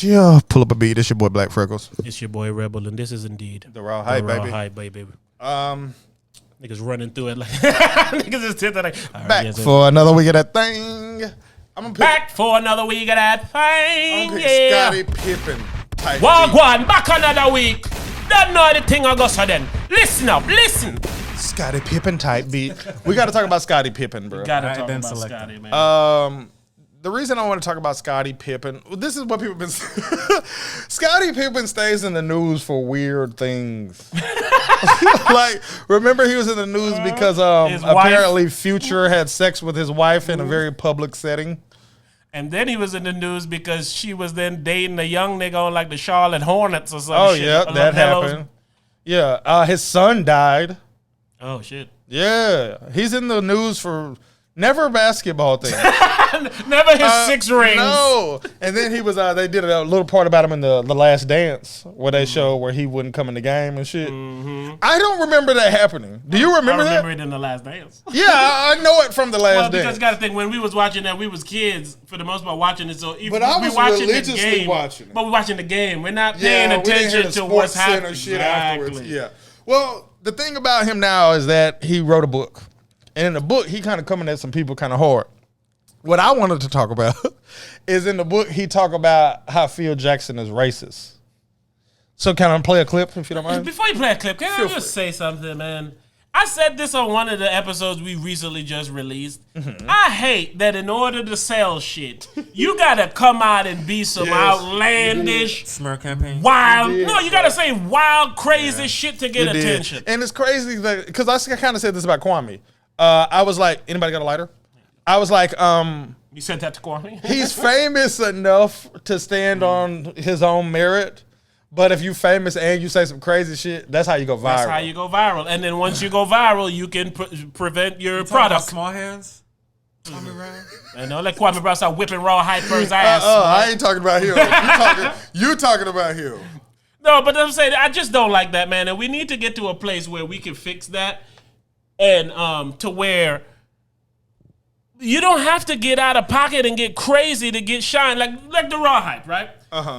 Yeah, pull up a beat. It's your boy Black Freckles. It's your boy Rebel, and this is indeed TheRawHype, baby. TheRawHype, baby. Niggas running through it like niggas just sit there like back for another week of that thing. I'm back for another week of that thing. Yeah. Scottie Pippen. Wagwan, back another week. Don't know the thing I go so then. Listen up, listen. Scottie Pippen type beat. We got to talk about Scottie Pippen, bro. We got to talk about Scottie, man. The reason I want to talk about Scottie Pippen, this is what people have been saying. Scottie Pippen stays in the news for weird things. Like, remember he was in the news because apparently Future had sex with his wife in a very public setting. And then he was in the news because she was then dating a young nigga on like the Charlotte Hornets or something. Oh, yeah, that happened. Yeah, his son died. Oh, shit. Yeah, he's in the news for never a basketball thing. Never his 6 rings. No. And then he was, they did a little part about him in the Last Dance where they show where he wouldn't come in the game and shit. I don't remember that happening. Do you remember that? I remember it in the Last Dance. Yeah, I know it from the Last Dance. Because you got to think, when we was watching that, we was kids for the most part watching it. So but I was religiously watching it. But we're watching the game. We're not paying attention to what's happening. Shit afterwards. Yeah. Well, the thing about him now is that he wrote a book. And in the book, he kind of coming at some people kind of hard. What I wanted to talk about is in the book, he talk about how Phil Jackson is racist. So can I play a clip, if you don't mind? Before you play a clip, can I just say something, man? I said this on one of the episodes we recently just released. I hate that in order to sell shit, you got to come out and be some outlandish, smear campaign, wild. No, you got to say wild, crazy shit to get attention. And it's crazy that, because I kind of said this about Kwame. I was like, anybody got a lighter? I was like, you sent that to Kwame? He's famous enough to stand on his own merit. But if you famous and you say some crazy shit, that's how you go viral. That's how you go viral. And then once you go viral, you can prevent your product. Small hands? Kwame Brown? And don't let Kwame Brown start whipping TheRawHype's ass. I ain't talking about him. You talking about him. No, but I'm saying, I just don't like that, man. And we need to get to a place where we can fix that. And to where you don't have to get out of pocket and get crazy to get shine like TheRawHype, right?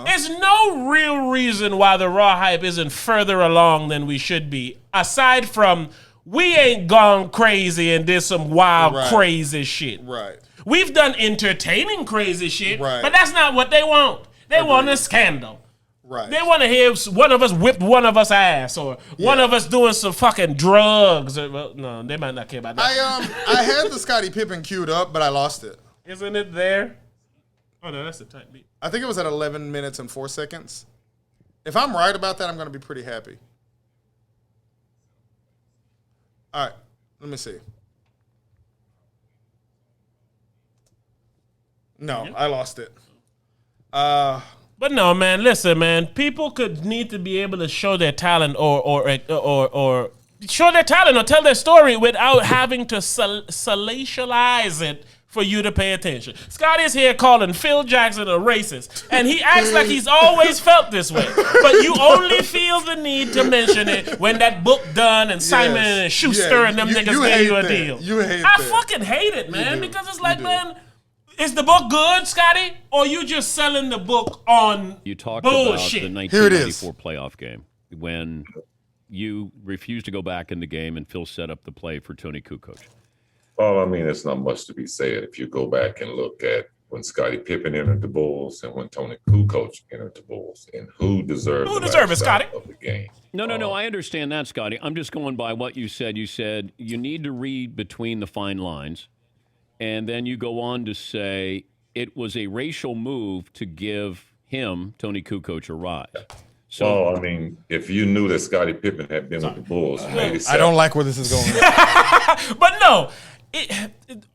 There's no real reason why TheRawHype isn't further along than we should be, aside from we ain't gone crazy and did some wild crazy shit. Right. We've done entertaining crazy shit, right, but that's not what they want. They want a scandal. Right. They want to hear one of us whip one of us ass, or one of us doing some fucking drugs. Well, no, they might not care about that. I had the Scottie Pippen queued up, but I lost it. Isn't it there? Oh no, that's the type beat. I think it was at 11 minutes and 4 seconds. If I'm right about that, I'm going to be pretty happy. All right, let me see. No, I lost it. But no, man. Listen, man. People could need to be able to show their talent, or show their talent, or tell their story without having to salatialize it for you to pay attention. Scottie's here calling Phil Jackson a racist, and he acts like he's always felt this way. But you only feel the need to mention it when that book done and Simon and Schuster and them niggas gave you a deal. You hate I fucking hate it, man, because it's like, man. Is the book good, Scottie, or you just selling the book on You talked bullshit? about the 1994 playoff game when you refused to go back in the game and Phil set up the play for Tony Kukoc. Well, I mean, it's not much to be said if you go back and look at when Scottie Pippen entered the Bulls and when Tony Kukoc entered the Bulls, and who deserved it, Scottie? Of the game. No, I understand that, Scottie. I'm just going by what you said. You said you need to read between the fine lines. And then you go on to say it was a racial move to give him, Tony Kukoc, a ride. So, well, I mean, if you knew that Scottie Pippen had been with the Bulls, I don't like where this is going. But no,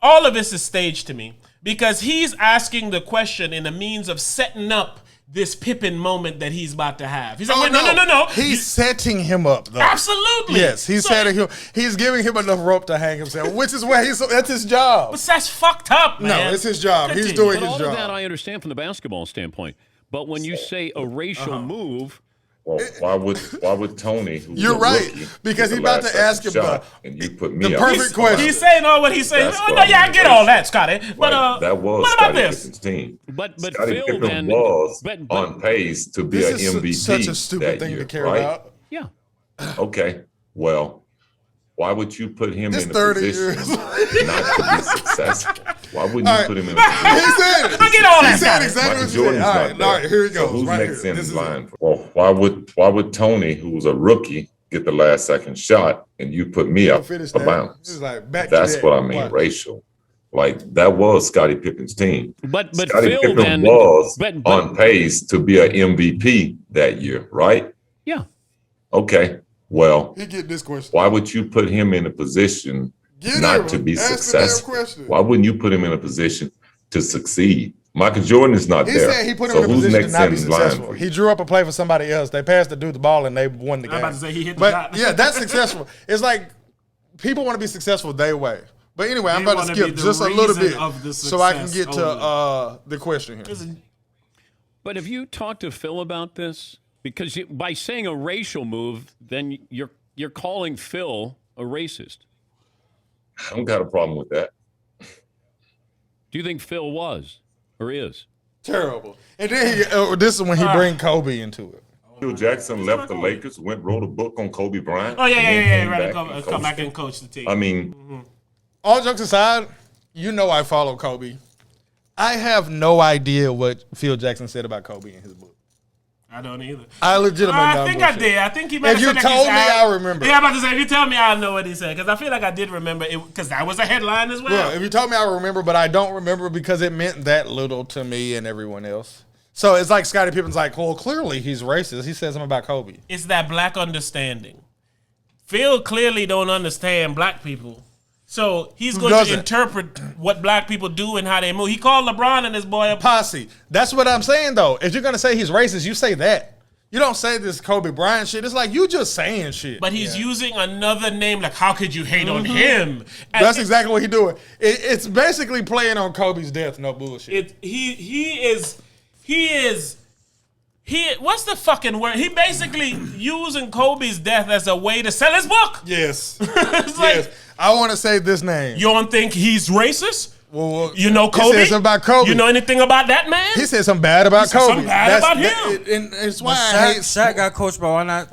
all of this is staged to me because he's asking the question in a means of setting up this Pippen moment that he's about to have. He's like, no. He's setting him up, though. Absolutely. Yes, he's setting him. He's giving him enough rope to hang himself, which is where that's his job. But that's fucked up, man. No, it's his job. He's doing his job. All of that I understand from the basketball standpoint. But when you say a racial move, Well, why would Tony? Who's You're a right, rookie, because get he the about last to ask second him shot, and you put me the up. perfect question. He's saying all what he's saying. That's Oh what no, I yeah, I mean, get all that, Scotty. But Right, that was what about Scottie this? Pippen's team. But Scottie Phil Pippen then was but on pace to be This an is MVP such a stupid that thing year, to care right? about. yeah. Okay, well, why would you put him This in a 30 position years. not to be successful? Why wouldn't you All put him in a He position? said it. I get all He that, said Scotty. exactly Michael what you Jordan's said. not All right, here he So goes. who's right next here. in This is line? Well, why would Tony, who was a rookie, get the last second shot and you put me up Finish for that. bounds? It's like, back to That's that. what I mean, Watch. racial. Like that was Scottie Pippen's team. But Scottie Phil Pippen then was but on pace to be an MVP that year, right? yeah. Okay, well, He get this question. why would you put him in a position Get not him. to be Ask the damn successful? question. Why wouldn't you put him in a position to succeed? Michael Jordan is not He there. said he put him So in a who's position to next not be in line successful. for He you? drew up a play for somebody else. They passed the dude the ball and they won the game. I'm about to say he hit the But shot. yeah, that's successful. It's like people want to be successful their way. But anyway, I'm They about to wanna skip be the just a little reason bit of the so I can success get to the question here. But have you talked to Phil about this? Because by saying a racial move, then you're calling Phil a racist. I don't got a problem with that. Do you think Phil was or is? Terrible. And then this is when he bring Kobe into it. Phil Jackson left the Lakers, wrote a book on Kobe Bryant. Oh yeah, and then came right. back and Come back coached and coach the team. I mean, All jokes aside, you know I follow Kobe. I have no idea what Phil Jackson said about Kobe in his book. I don't either. I legitimately I don't think bullshit. I did. I think he might If have you said that told he's me, out. I remember. Yeah, I'm about to say, if you tell me, I know what he said. Because I feel like I did remember it, because that was a headline as well. Well, if you told me, I remember, but I don't remember because it meant that little to me and everyone else. So it's like Scottie Pippen's like, well, clearly he's racist. He said something about Kobe. It's that black understanding. Phil clearly don't understand black people. So he's going to doesn't? interpret what black people do and how they move. He called LeBron and his boy a Posse. That's what I'm saying, though. If you're going to say he's racist, you say that. You don't say this Kobe Bryant shit. It's like you just saying shit. But he's using another name. Like, how could you hate on him? And That's exactly what he's doing. It's basically playing on Kobe's death. No bullshit. He is. What's the fucking word? He basically using Kobe's death as a way to sell his book. Yes. It's like, Yes. I want to say this name. you don't think he's racist? Well, You know he Kobe? said something about Kobe. You know anything about that man? He said something bad about said Kobe. something bad about him. And it's why But I hate Shaq got coached by. Why not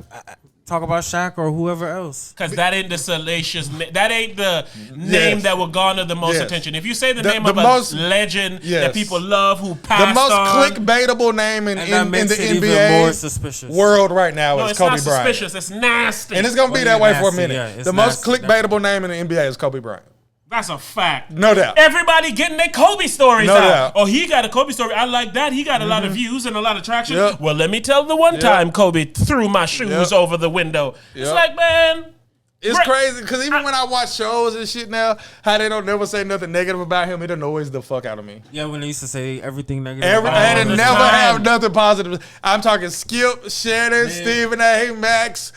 talk about Shaq or whoever else? Because that ain't the salacious. That ain't the name Yes. that will garner the most Yes. attention. If you say the The- name the of most- a legend Yes. that people love, who passed the most on, clickbaitable name in And that the makes it even NBA more suspicious. world right now no, is it's Kobe not Bryant. suspicious. It's nasty. And it's going to be Well, that yeah, way for a nasty, minute. yeah, it's The most nasty, clickbaitable name in the NBA is Kobe Bryant. That's a fact. No doubt. Everybody getting their Kobe stories No out. doubt. Oh, he got a Kobe story. I like that. He got a lot of views and a lot of traction. Yep. Well, let me tell the one time Kobe threw my shoes Yep. over the window. It's Yep. like, man, It's Right. crazy because even when I watch shows and shit now, how they don't never say nothing negative about him, it annoys the fuck out of me. Yeah, when they used to say everything negative. Every, about and him. it the never time. have nothing positive. I'm talking Skip, Shannon, Stephen A, Max,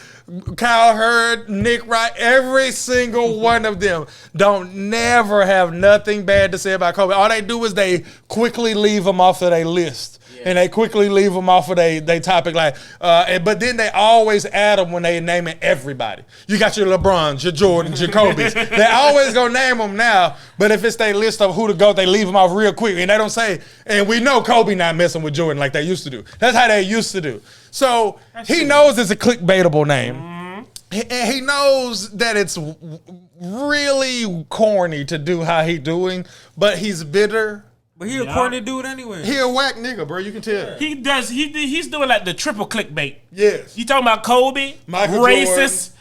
Kyle Hurd, Nick Wright, every single one of them don't never have nothing bad to say about Kobe. All they do is they quickly leave him off of their list. And they quickly leave him off of their topic, like, but then they always add them when they naming everybody. You got your LeBrons, your Jordans, your Kobe's. They always gonna name them now, but if it's their list of who to go, they leave them off real quick, and they don't say. And we know Kobe not messing with Jordan like they used to do. That's how they used to do. So he knows it's a clickbaitable name. And he knows that it's really corny to do how he doing, but he's bitter. But he a corny dude anyway. He a whack nigga, bro. You can tell. he does. He's doing like the triple clickbait. Yes. You talking about Kobe, Michael racist,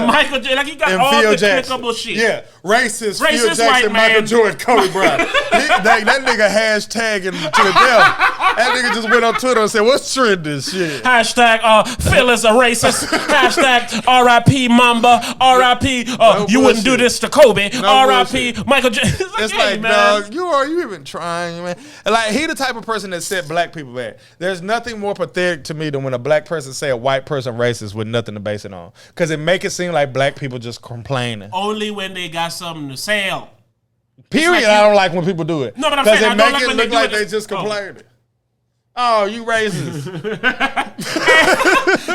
Michael J. Like he got And all Phil the Jackson. clickable shit. Yeah. Racist, Phil Racist Jackson, white Michael man. Jordan, Kobe Bryant. that nigga hashtagging to the death. That nigga just went on Twitter and said, what's trending shit? Hashtag Phil is a racist. Hashtag R.I.P. Mamba. R.I.P. You wouldn't do bullshit. this to Kobe. No R.I.P. bullshit. Michael J. It's hey, like, man. dog, are you even trying, man? And like, he the type of person that set black people back. There's nothing more pathetic to me than when a black person say a white person racist with nothing to base it on. Because it make it seem like black people just complaining. Only when they got something to sell. Period. like I don't like when people do it. No, but I'm Because saying, it I don't make like it when they look do like it. they just Oh. complaining. Oh, you racist.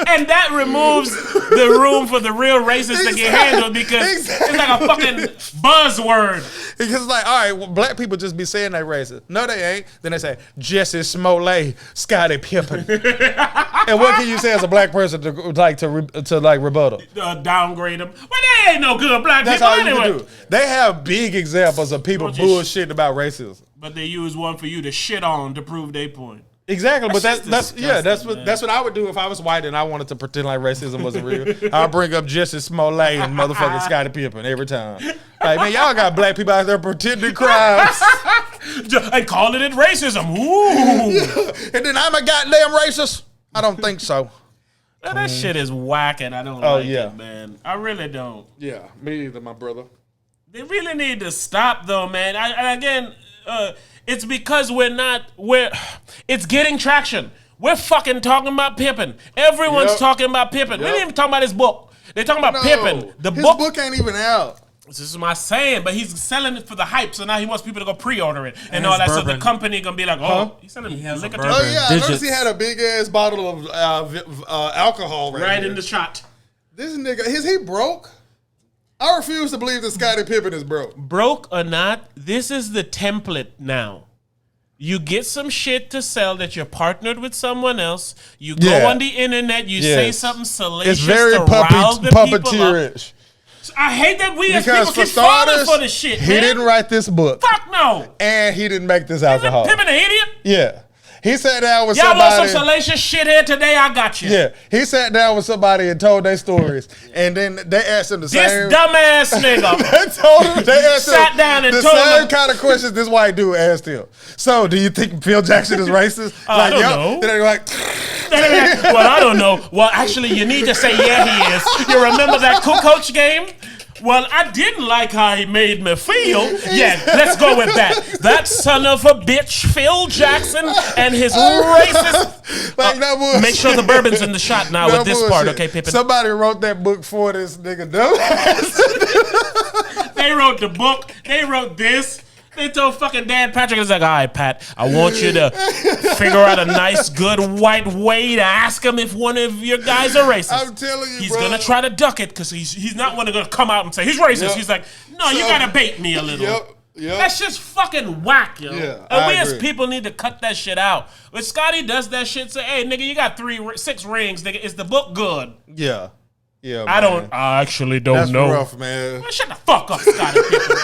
And that removes the room for the real racists to get handled because it's like a fucking buzzword. Because it's like, all right, well, black people just be saying they racist. No, they ain't. Then they say, Jesse Smollett, Scottie Pippen. And what can you say as a black person to rebuttal? Downgrade them. Well, they ain't no good black That's people all you anyway. can do. They have big examples of people bullshitting about racism. But they use one for you to shit on to prove their point. Exactly, but that's disgusting, that's what I would do if I was white and I wanted to pretend like racism wasn't real. I'll bring up Jesse Smollett and motherfucking Scottie Pippen every time. Like, man, y'all got black people out there pretending crimes. And calling it racism. Ooh. And then I'm a goddamn racist? I don't think so. That shit is whack and I don't like it, man. I really don't. Yeah, me either, my brother. They really need to stop though, man. It's because it's getting traction. We're fucking talking about Pippen. Everyone's talking about Pippen. We didn't even talk about his book. They're talking about Pippen. His book ain't even out. This is my saying, but he's selling it for the hype, so now he wants people to go pre-order it and all that. So the company gonna be like, he's selling liquor. Oh yeah, I noticed he had a big ass bottle of alcohol right in the shot. This nigga, is he broke? I refuse to believe that Scottie Pippen is broke. Broke or not, this is the template now. You get some shit to sell that you're partnered with someone else. You go on the internet, you say something salacious it's very to rile the puppeteerish. I hate that we as because people keep falling for the shit, man. He didn't write this book. Fuck no. And he didn't make this alcohol. Pippen an idiot? Yeah. He sat down with Y'all somebody. want some salacious shit here today? I got you. Yeah. He sat down with somebody and told their stories. And then they asked him the same. This dumbass nigga. They asked sat him down and the told same him. kind of questions this white dude asked him. So, do you think Phil Jackson is racist? I don't know. Then they're like, well, I don't know. Well, actually, you need to say, yeah, he is. You remember that coach game? Well, I didn't like how he made me feel. Yeah, let's go with that. That son of a bitch, Phil Jackson, and his racist. Make sure the bourbon's in the shot now with this part, okay, Pippen? Somebody wrote that book for this nigga, dumbass. They wrote the book. They wrote this. They told fucking Dan Patrick, it's like, all right, Pat, I want you to figure out a nice, good white way to ask him if one of your guys are racist. I'm telling you, he's bro. gonna try to duck it because he's not going to come out and say he's racist. Yep. He's like, no, you gotta bait me a little. Yep. That's just fucking whack, yo. Yeah, and we I as agree. people need to cut that shit out. When Scottie does that shit, say, hey, nigga, you got 6 rings, nigga. Is the book good? Yeah. Yeah, I actually don't That's know. rough, man. Man, shut the fuck up, Scottie Pippen.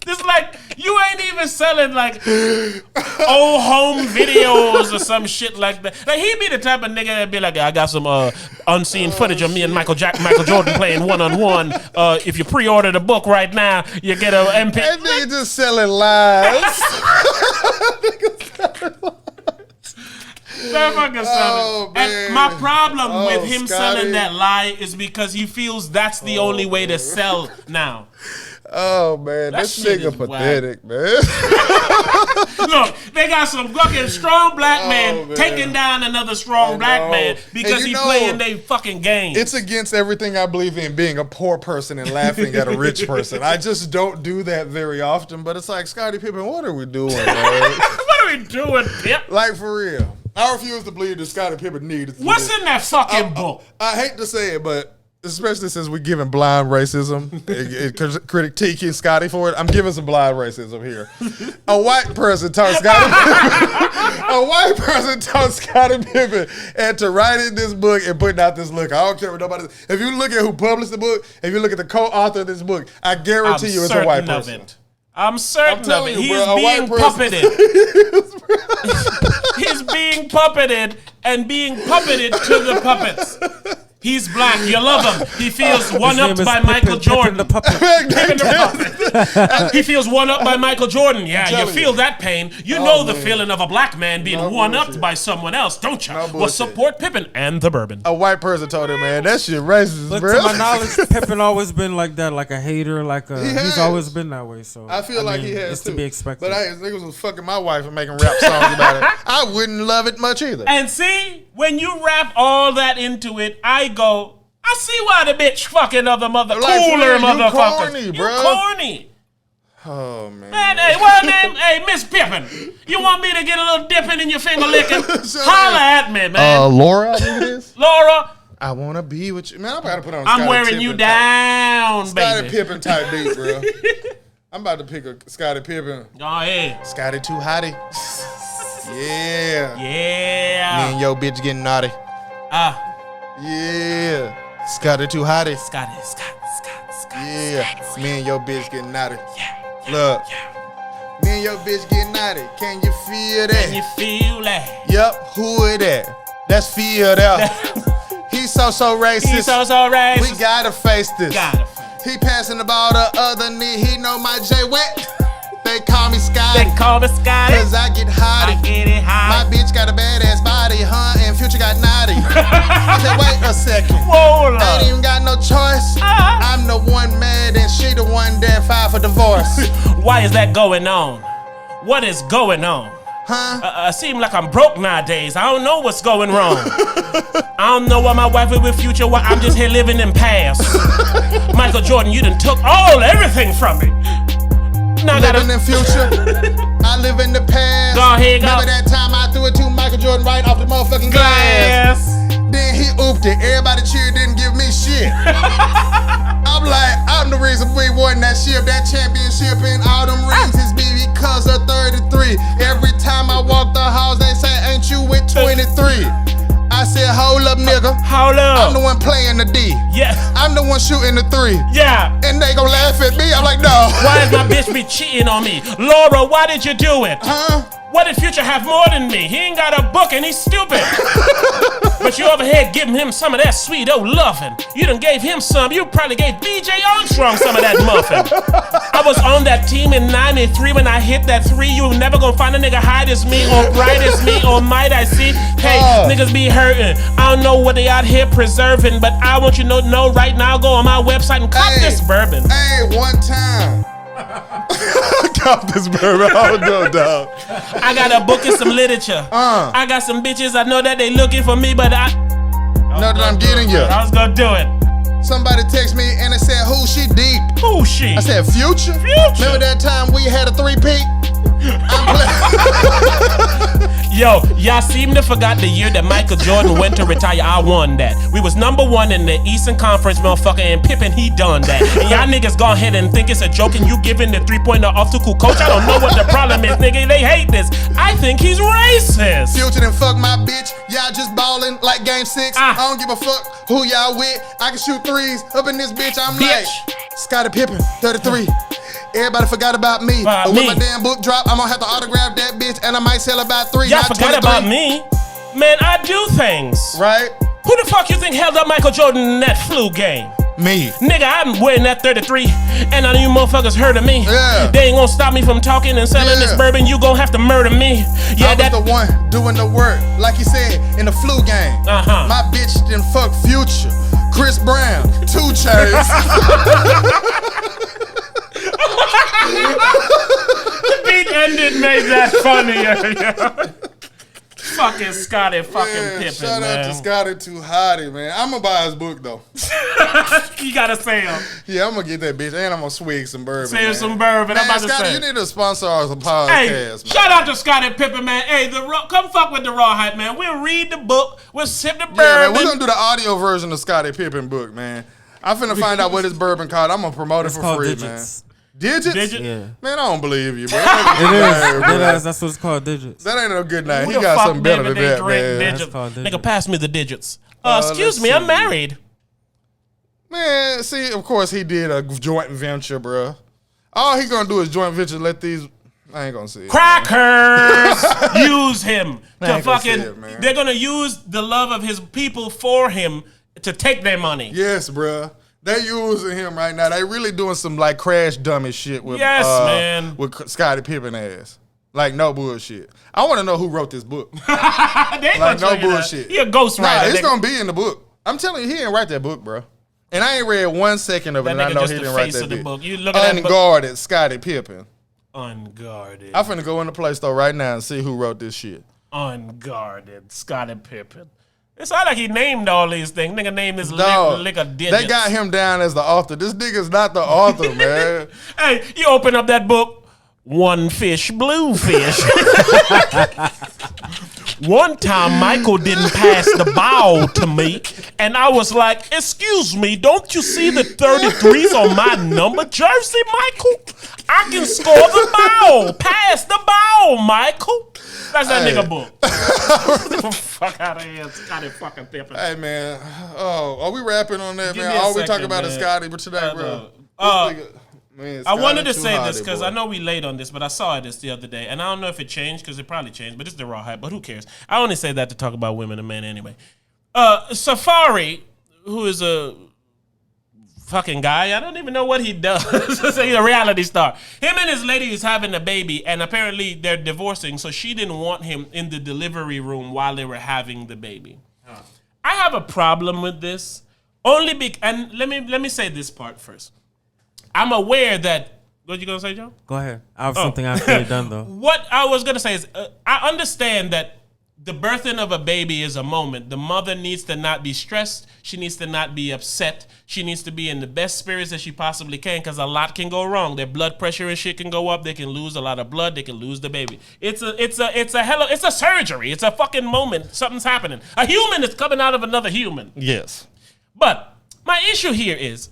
This like you ain't even selling like old home videos or some shit like that. Like he be the type of nigga that be like, I got some unseen footage of me and Michael Jordan playing 1-on-1. If you pre-order the book right now, you get a MP. That nigga just selling lies. That fucking selling. man. And my problem with him Scottie. selling that lie is because he feels that's the only way to sell now. Oh man, That this shit nigga is pathetic, man. Look, they got some fucking strong black man, man. taking down another strong black man because And he playing they fucking game. It's against everything I believe in, being a poor person and laughing at a rich person. I just don't do that very often. But it's like, Scottie Pippen, what are we doing, man? What are we doing, Pip? Like, for real. I refuse to believe that Scottie Pippen needed to What's do in that fucking book? I hate to say it, but especially since we're giving blind racism, critiquing Scottie for it, I'm giving some blind racism here. A white person taught Scottie Pippen and to write in this book and putting out this look. I don't care what nobody. If you look at who published the book, if you look at the co-author of this book, I guarantee you it's a white person. I'm certain of it. You, He's bro, being puppeted. He's being puppeted and being puppeted to the puppets. He's black. You love him. He feels one-upped by Michael Jordan. Pippen the puppet. Pippen the puppet. He feels one-upped by Michael Jordan. Yeah, you feel that pain. You know the feeling of a black man being one-upped by someone else, don't you? Well, support Pippen and the bourbon. A white person told him, man, that shit racist, But bro. to my knowledge, Pippen always been like that, like a hater, he's always been that way. So I feel like he has it's too. to be expected. But niggas was fucking my wife and making rap songs about it. I wouldn't love it much either. And see, when you wrap all that into it, I go, I see why the bitch fucking other Like, cooler you motherfuckers. corny, You bro. corny. Oh, man. Man, hey, what name? Hey, Miss Pippen. You want me to get a little dipping in your finger licking? Holla at me, man. Laura, I think it is. Laura. I want to be with you. Man, I'm about to put on I'm wearing you down, Scottie baby. Pippen type beat, bro. I'm about to pick a Scottie Pippen. Go ahead. Scottie too hottie. Yeah. Yeah. Me and yo bitch getting naughty. Yeah. Scottie too hottie. Scottie. Yeah. Me and yo bitch getting naughty. Yeah. Look. Me and yo bitch getting naughty. Can you feel that? Can you feel that? Yep. Who is that? That's Phil there. He's so racist. He's so racist. We gotta face this. He passing the ball to other knee. He know my J wet. They call me Scottie. Cause I get hottie. My bitch got a badass body, huh? And Future got naughty. I said, wait a second. Whoa, I ain't even got no choice. I'm the one mad and she the one that filed for divorce. Why is that going on? What is going on? Huh? Seem like I'm broke nowadays. I don't know what's going wrong. I don't know why my wife is with Future. Why I'm just here living in past. Michael Jordan, you done took everything from me. Now living in Future. I live in the past. Go ahead, go. Remember that time I threw it to Michael Jordan right off the motherfucking glass? Then he ooped it. Everybody cheered, didn't give me shit. I'm like, I'm the reason we won that championship, and all them rings is because of 33. Every time I walk the halls, they say, ain't you with 23? I said, hold up, nigga. Hold up. I'm the one playing the D. Yeah. I'm the one shooting the 3. Yeah. And they gon' laugh at me. I'm like, no. Why is my bitch be cheating on me? Laura, why did you do it? Huh? What did Future have more than me? He ain't got a book and he's stupid. But you over here giving him some of that sweet old loving. You done gave him some. You probably gave BJ Armstrong some of that muffin. I was on that team in 93 when I hit that 3. You never gonna find a nigga high as me or bright as me or might I see. Hey, niggas be hurting. I don't know what they out here preserving, but I want you to know right now. Go on my website and cop this bourbon. Hey, one time. Cop this bourbon. Oh no, dog. I got a book and some literature. I got some bitches. I know that they looking for me, but I know that I'm getting you. I was gonna do it. Somebody text me and they said, who she deep? Who she? I said, Future? Remember that time we had a 3-peat? Yo, y'all seem to forgot the year that Michael Jordan went to retire. I won that. We was #1 in the Eastern Conference, motherfucker, and Pippen, he done that. And y'all niggas go ahead and think it's a joke and you giving the 3-pointer off to cool coach. I don't know what the problem is, nigga. They hate this. I think he's racist. Future done fuck my bitch. Y'all just ballin' like game 6. I don't give a fuck who y'all with. I can shoot 3s up in this bitch. I'm like Scottie Pippen, 33. Everybody forgot about me. But when my damn book drop, I'm gonna have to autograph that bitch and I might sell about 3. Y'all forgot about me? Man, I do things. Right? Who the fuck you think held up Michael Jordan in that flu game? Me. Nigga, I'm wearing that 33, and none of you motherfuckers heard of me. Yeah. They ain't gonna stop me from talking and selling this bourbon. You gon' have to murder me. Yeah, I was the one doing the work, like you said, in the flu game. My bitch done fuck Future, Chris Brown, 2 Chainz. The beat ended made that funnier. Fucking Scottie Pippen, shout man. out to Scottie too hottie, man. I'm gonna buy his book though. You gotta say him. Yeah, I'm gonna get that bitch, and I'm gonna swig some bourbon. Swig some bourbon. Man, I'm about to Scottie, say. you need to sponsor our podcast. Hey, man. Shout out to Scottie Pippen, man. Hey, come fuck with TheRawHype, man. We'll read the book. We'll sip the bourbon. Yeah, man, we're gonna do the audio version of Scottie Pippen book, man. I'm finna find out what his bourbon called. I'm gonna promote it for free, Digits. man. Digits? Yeah. Man, I don't believe you, bro. It is. That's what it's called, digits. That ain't no good night. Who He the got fuck something better than they that, drink man. digits? That's called digits. Nigga, pass me the digits. Excuse let's me, I'm see. married. Man, see, of course he did a joint venture, bro. All he gonna do is joint venture. Let these, I ain't gonna see it. Crackers use him to fucking. it, man. They're gonna use the love of his people for him to take their money. Yes, bro. They using him right now. They really doing some like crash dummy shit with man. with Scottie Pippen ass. Like no bullshit. I want to know who wrote this book. They ain't Like gonna no tell you bullshit. that. He a ghostwriter. Nah, it's nigga. gonna be in the book. I'm telling you, he didn't write that book, bro. And I ain't read 1 second of it, That and I nigga know just he the didn't write face that of the book. book. You look at that book. Unguarded Scottie Pippen. Unguarded. I'm finna go in the Play Store right now and see who wrote this shit. Unguarded. Scottie Pippen. It's not like he named all these things. Nigga named his lick of digits. They got him down as the author. This nigga's not the author, man. Hey, you open up that book, one fish, blue fish. One time, Michael didn't pass the ball to me, and I was like, excuse me, don't you see the 33s on my number jersey, Michael? I can score the ball. Pass the ball, Michael. That's that nigga book. Fuck out of here, Scottie fucking Pippen. Hey, man. Oh, are we rapping on that, Give man? me a All we second, talking about man. is Scottie, but today, bro. Man, I wanted to Scottie say too this hot, because boy. I know we late on this, but I saw this the other day, and I don't know if it changed because it probably changed, but it's the raw hype. But who cares? I only say that to talk about women and men anyway. Safari, who is a fucking guy, I don't even know what he does. He's a reality star. Him and his lady is having a baby, and apparently they're divorcing, so she didn't want him in the delivery room while they were having the baby. I have a problem with this, and let me say this part first. I'm aware that. What you gonna say, Joe? Go ahead. I have something I could have done though. What I was gonna say is, I understand that the birthing of a baby is a moment. The mother needs to not be stressed. She needs to not be upset. She needs to be in the best spirits that she possibly can, because a lot can go wrong. Their blood pressure and shit can go up. They can lose a lot of blood. They can lose the baby. It's a surgery. It's a fucking moment. Something's happening. A human is coming out of another human. Yes. But my issue here is,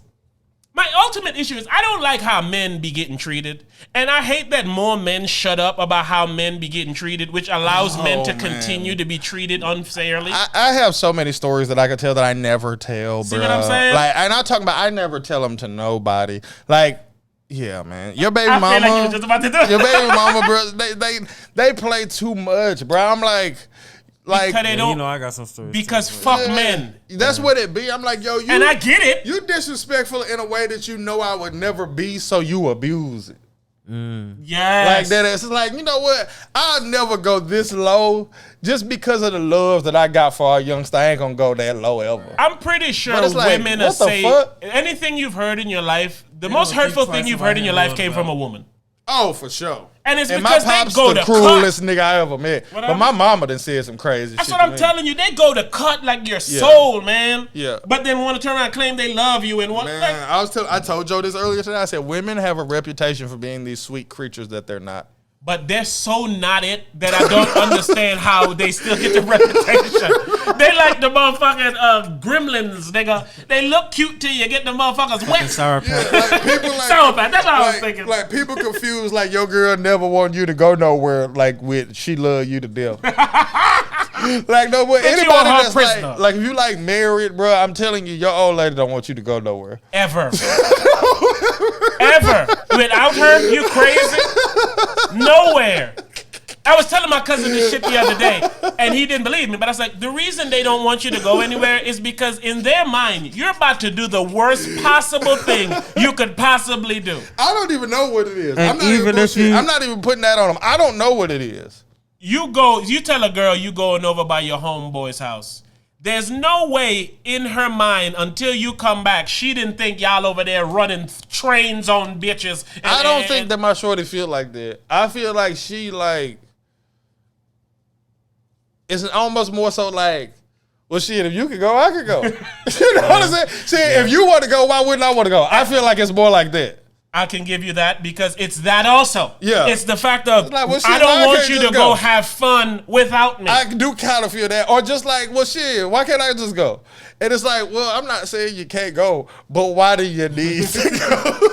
my ultimate issue is I don't like how men be getting treated. And I hate that more men shut up about how men be getting treated, which allows men to continue to be treated unfairly. I have so many stories that I could tell that I never tell, bro. See what I'm saying? Like, and I'm talking about I never tell them to nobody. Like, yeah, man. Your baby mama. I feel like you were just about to do it. Your baby mama, bro, they play too much, bro. I'm like, because they don't, you know I got some stories. Because too, fuck men. That's what it be. I'm like, yo, you. And I get it. You disrespectful in a way that you know I would never be, so you abuse it. Yes. Like that. It's like, you know what? I'll never go this low just because of the love that I got for our youngster. I ain't gonna go that low ever. I'm pretty sure But it's like, women what are the saying fuck? anything you've heard in your life, the They most don't think hurtful twice thing you've about heard in your handling life came it, from bro. a woman. Oh, for sure. And it's And because my they pops go the to cruelest cut. nigga I ever met. But Whatever. my mama done said some crazy That's shit. what I'm to me. telling you. They go to cut like your soul, man. Yeah. But then want to turn around and claim they love you and what? Man, Like, I told Joe this earlier today. I said women have a reputation for being these sweet creatures that they're not. but they're so not it that I don't understand how they still get the reputation. They like the motherfucking gremlins, nigga. They look cute to you, get the motherfuckers wet. Sour Patch. Like people like Sour Patch, that's what I was thinking. Like people confused like your girl never want you to go nowhere like with she love you to death. Like no, but Bitch, you anybody are her that's prisoner. like if you like married, bro, I'm telling you, your old lady don't want you to go nowhere. Ever. Ever. Without her, you crazy? Nowhere. I was telling my cousin this shit the other day, and he didn't believe me, but I was like, the reason they don't want you to go anywhere is because in their mind, you're about to do the worst possible thing you could possibly do. I don't even know what it is. And I'm not even even if bullshit. you- I'm not even putting that on them. I don't know what it is. You tell a girl you going over by your homeboy's house. There's no way in her mind until you come back, she didn't think y'all over there running trains on bitches. I don't think that my shorty feel like that. I feel like she like, it's almost more so like, well, shit, if you could go, I could go. You know what I'm saying? Shit, if you want to go, why wouldn't I want to go? I feel like it's more like that. I can give you that because it's that also. Yeah. It's the fact of, It's like, well, shit, I don't why want can't you just to go? go have fun without me. I do kind of feel that. Or just like, well, shit, why can't I just go? And it's like, well, I'm not saying you can't go, but why do you need to go?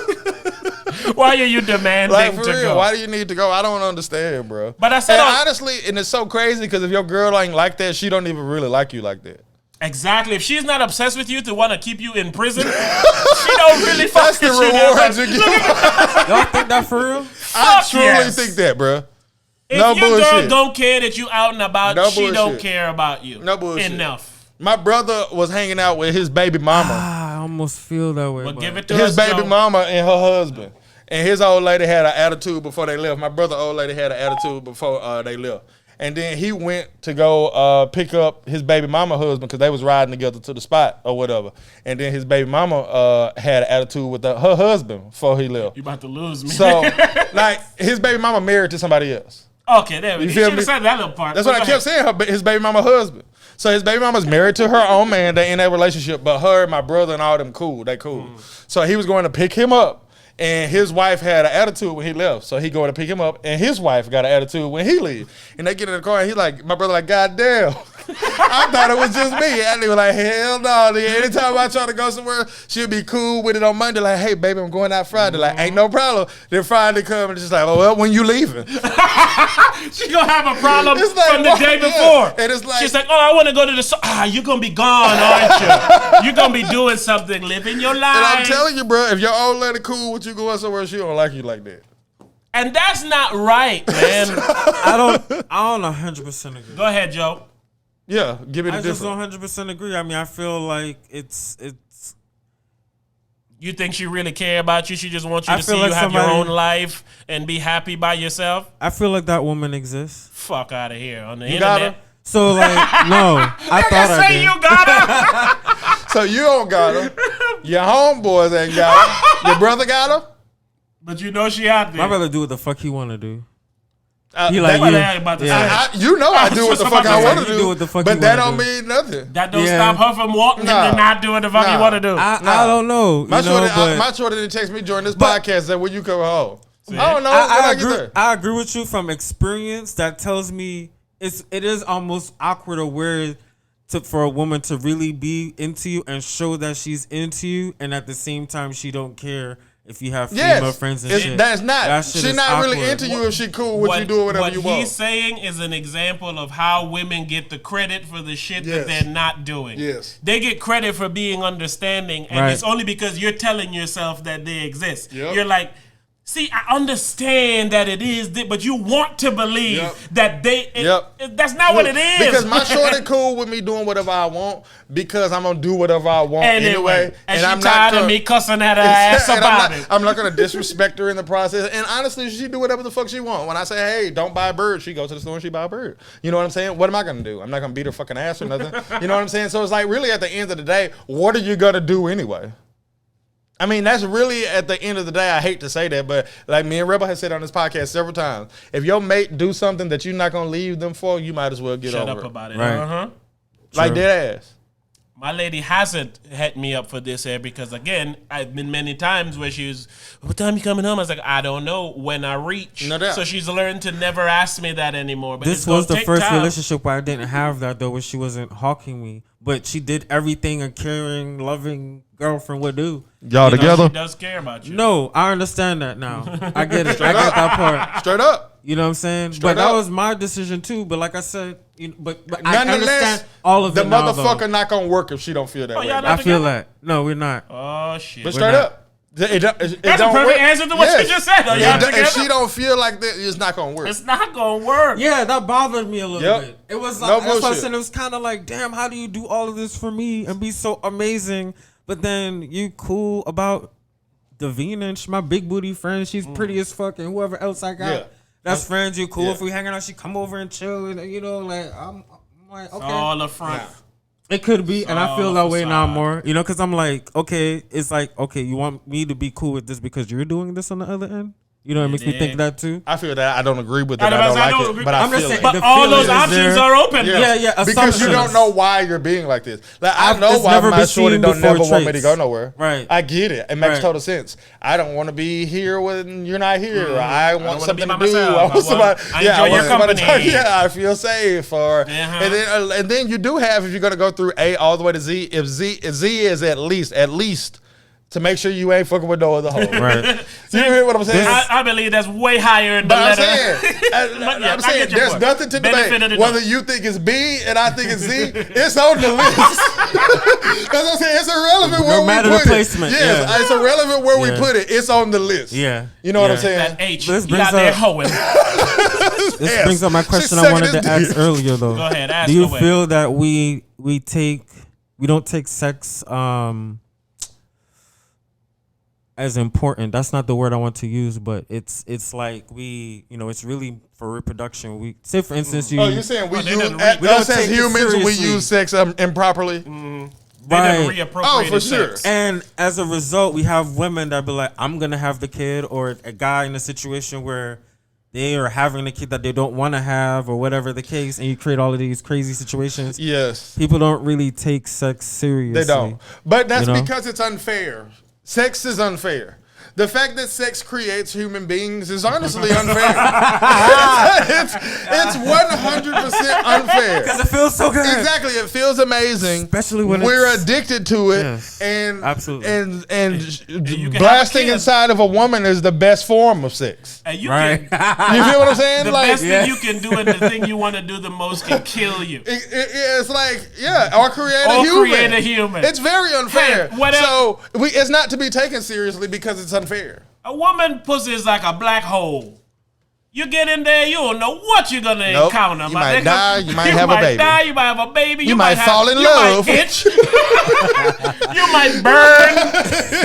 Why are you demanding Like, for to real, go? why do you need to go? I don't understand, bro. But I said and on- honestly, and it's so crazy because if your girl ain't like that, she don't even really like you like that. Exactly. If she's not obsessed with you to want to keep you in prison, she don't really fuck That's the with you. reward you get. Y'all think that for real? I Fuck truly yes. think that, bro. If No your girl bullshit. don't care that you out and about, No she don't bullshit. care about you. No bullshit. Enough. My brother was hanging out with his baby mama. I almost feel that way. Well, but give it to His us, baby Joe. mama and her husband. And his old lady had an attitude before they left. My brother old lady had an attitude before they left. And then he went to go pick up his baby mama husband because they was riding together to the spot or whatever. And then his baby mama had an attitude with her husband before he left. You about to lose me. So, like, his baby mama married to somebody else. okay, there we go. You feel should me? have said that little part. That's But what I go kept saying, his baby mama husband. So his baby mama's married to her own man. They in that relationship, but her and my brother and all them cool. They cool. So he was going to pick him up. And his wife had an attitude when he left. So he going to pick him up, and his wife got an attitude when he leave. And they get in the car, and he's like, my brother like, God damn. I thought it was just me. And they were like, hell no. Anytime I try to go somewhere, she'll be cool with it on Monday. Like, hey, baby, I'm going out Friday. Like, ain't no problem. Then Friday come, and just like, oh, well, when you leaving? She gonna have a problem It's like, from the day before. And it's like, She's like, oh, I want to go to the you're gonna be gone, aren't you? You're gonna be doing something, living your life. and I'm telling you, bro, if your old lady cool with you going somewhere, she don't like you like that. And that's not right, man. I don't 100% agree. Go ahead, Joe. Yeah, give me the I just difference. don't 100% agree. I mean, I feel like it's. You think she really care about you? She just wants you I to feel see like you have your somebody- own life and be happy by yourself? I feel like that woman exists. Fuck out of here on the You got internet. her? So like, no, I thought I Say did. you got her. So you don't got her. Your homeboys ain't got her. Your brother got her? But you know she out there. My brother do what the fuck he want to do. He He like What you. the hell about to Yeah. say? you know I do what the just fuck about I to want say, to you do, do what the fuck but you that wanna don't do. mean nothing. That don't Yeah. stop her from wanting Nah. him to not do what the fuck Nah. you want to do. I don't know. My you know, shorty, but my shorty didn't text me during this But- podcast that when you come home. I don't know when I I get agree. there. I agree with you from experience. That tells me it is almost awkward or weird for a woman to really be into you and show that she's into you, and at the same time she don't care if you have female Yes, friends and it's, shit. that's not. That shit She's is not really awkward. into you if she cool with you doing whatever you What he's want. saying is an example of how women get the credit for the shit Yes. that they're not doing. Yes. They get credit for being understanding, and Right. it's only because you're telling yourself that they exist. Yep. You're like, see, I understand that it is, but you want to believe Yep. that Yep. that's not what it is. Because my shorty cool with me doing whatever I want because I'm gonna do whatever I want anyway. and she I'm tired gonna, of me cussing at her ass and about it. I'm not gonna disrespect her in the process. And honestly, she do whatever the fuck she want. When I say, hey, don't buy a bird, she goes to the store and she buy a bird. You know what I'm saying? What am I gonna do? I'm not gonna beat her fucking ass or nothing. You know what I'm saying? So it's like really at the end of the day, what are you gonna do anyway? I mean, that's really at the end of the day. I hate to say that, but like me and Rebel has said on this podcast several times, if your mate do something that you're not gonna leave them for, you might as well get Shut over up it. about it. Right. Uh-huh. Like dead ass. My lady hasn't hit me up for this here because, again, I've been many times where she was, what time you coming home? I was like, I don't know when I reach. No doubt. So she's learned to never ask me that anymore. But this it's gonna was the take first time. relationship where I didn't have that though, where she wasn't hawking me, but she did everything a caring, loving girlfriend would do. Y'all You know, together? she does care about you. No, I understand that now. I get it. I get that part. Straight up. You know what I'm saying? Straight but that up. was my decision too. But like I said, but I Nonetheless, understand all of the it now, though. motherfucker not gonna work if she don't feel that way. y'all I feel that. No, we're not. Oh, shit. But We're straight not. up. It don't That's a work. perfect answer to what you just said, though. Y'all together? If she don't feel like that, it's not gonna work. It's not going to work. Yeah, that bothered me a little Yep. bit. It was No like that's what I bullshit. said. It was kind of like, damn, how do you do all of this for me and be so amazing, but then you cool about Davina and my big booty friend. She's pretty as fuck, and whoever else I got. Yeah. That's friends. You cool Yeah. if we hanging out. She come over and chill, and you know, like I'm like, okay, All up front. it could be, and I feel that way now facade. more. You know, because I'm like, okay, it's like, okay, you want me to be cool with this because you're doing this on the other end. You know, it makes me think that too. I feel that I don't agree with it. I I don't don't like agree. it, but I'm I just feel saying, it. But the all feeling those is options there. are open. Yeah, Because you assumptions. don't know why you're being like this. Like I know It's why never my been shorty seen don't before never want me to traits. go nowhere. Right. I get it. It makes Right. total sense. I don't want to be here when you're not here. I want wanna something be to by do. myself. I want somebody. I Yeah, enjoy I want your somebody to company. talk. Yeah, I feel safe. Or Uh-huh. and then you do have, if you're gonna go through A all the way to Z. If Z is at least to make sure you ain't fucking with no other hoe. Right. You hear what I'm saying? I believe that's way higher in the But I'm letter. saying, But yeah, I'm I saying get your there's point. nothing to Benefit of debate. the Whether doubt. you think it's B and I think it's Z, it's on the list. That's what I'm saying. It's irrelevant where we matter put the placement, it. Yes, yeah. it's irrelevant where we Yeah. put it. It's on the list. Yeah. You know what I'm Yeah. saying? That H, This he brings out there up- hoeing. This Yes. brings up my She's question I sucking wanted his to ask dick. earlier though. Go ahead, ask Do you away. feel that we don't take sex as important? That's not the word I want to use, but it's like we, you know, it's really for reproduction. We say, for instance, you Oh, you're saying we they use didn't read- we us don't as take it humans, we seriously. use sex improperly. They done right. reappropriated Oh, for sure. sex. And as a result, we have women that be like, I'm gonna have the kid, or a guy in a situation where they are having a kid that they don't want to have or whatever the case, and you create all of these crazy situations. Yes. People don't really take sex seriously. They don't. But that's because it's unfair. Sex is unfair. The fact that sex creates human beings is honestly unfair. it's 100% unfair. Because it feels so good. Exactly. It feels amazing. Especially when we're addicted to it. Yes, and absolutely. And blasting inside of a woman is the best form of sex. And you right. You feel what I'm saying? The best thing you can do and the thing you want to do the most can kill you. It's like, or create a human. It's very unfair. Hey, so it's not to be taken seriously because it's unfair. A woman pussy is like a black hole. You get in there, you don't know what you're gonna encounter. You might die, you might have a baby. You might have a baby. You might fall in love. You might itch. You might burn.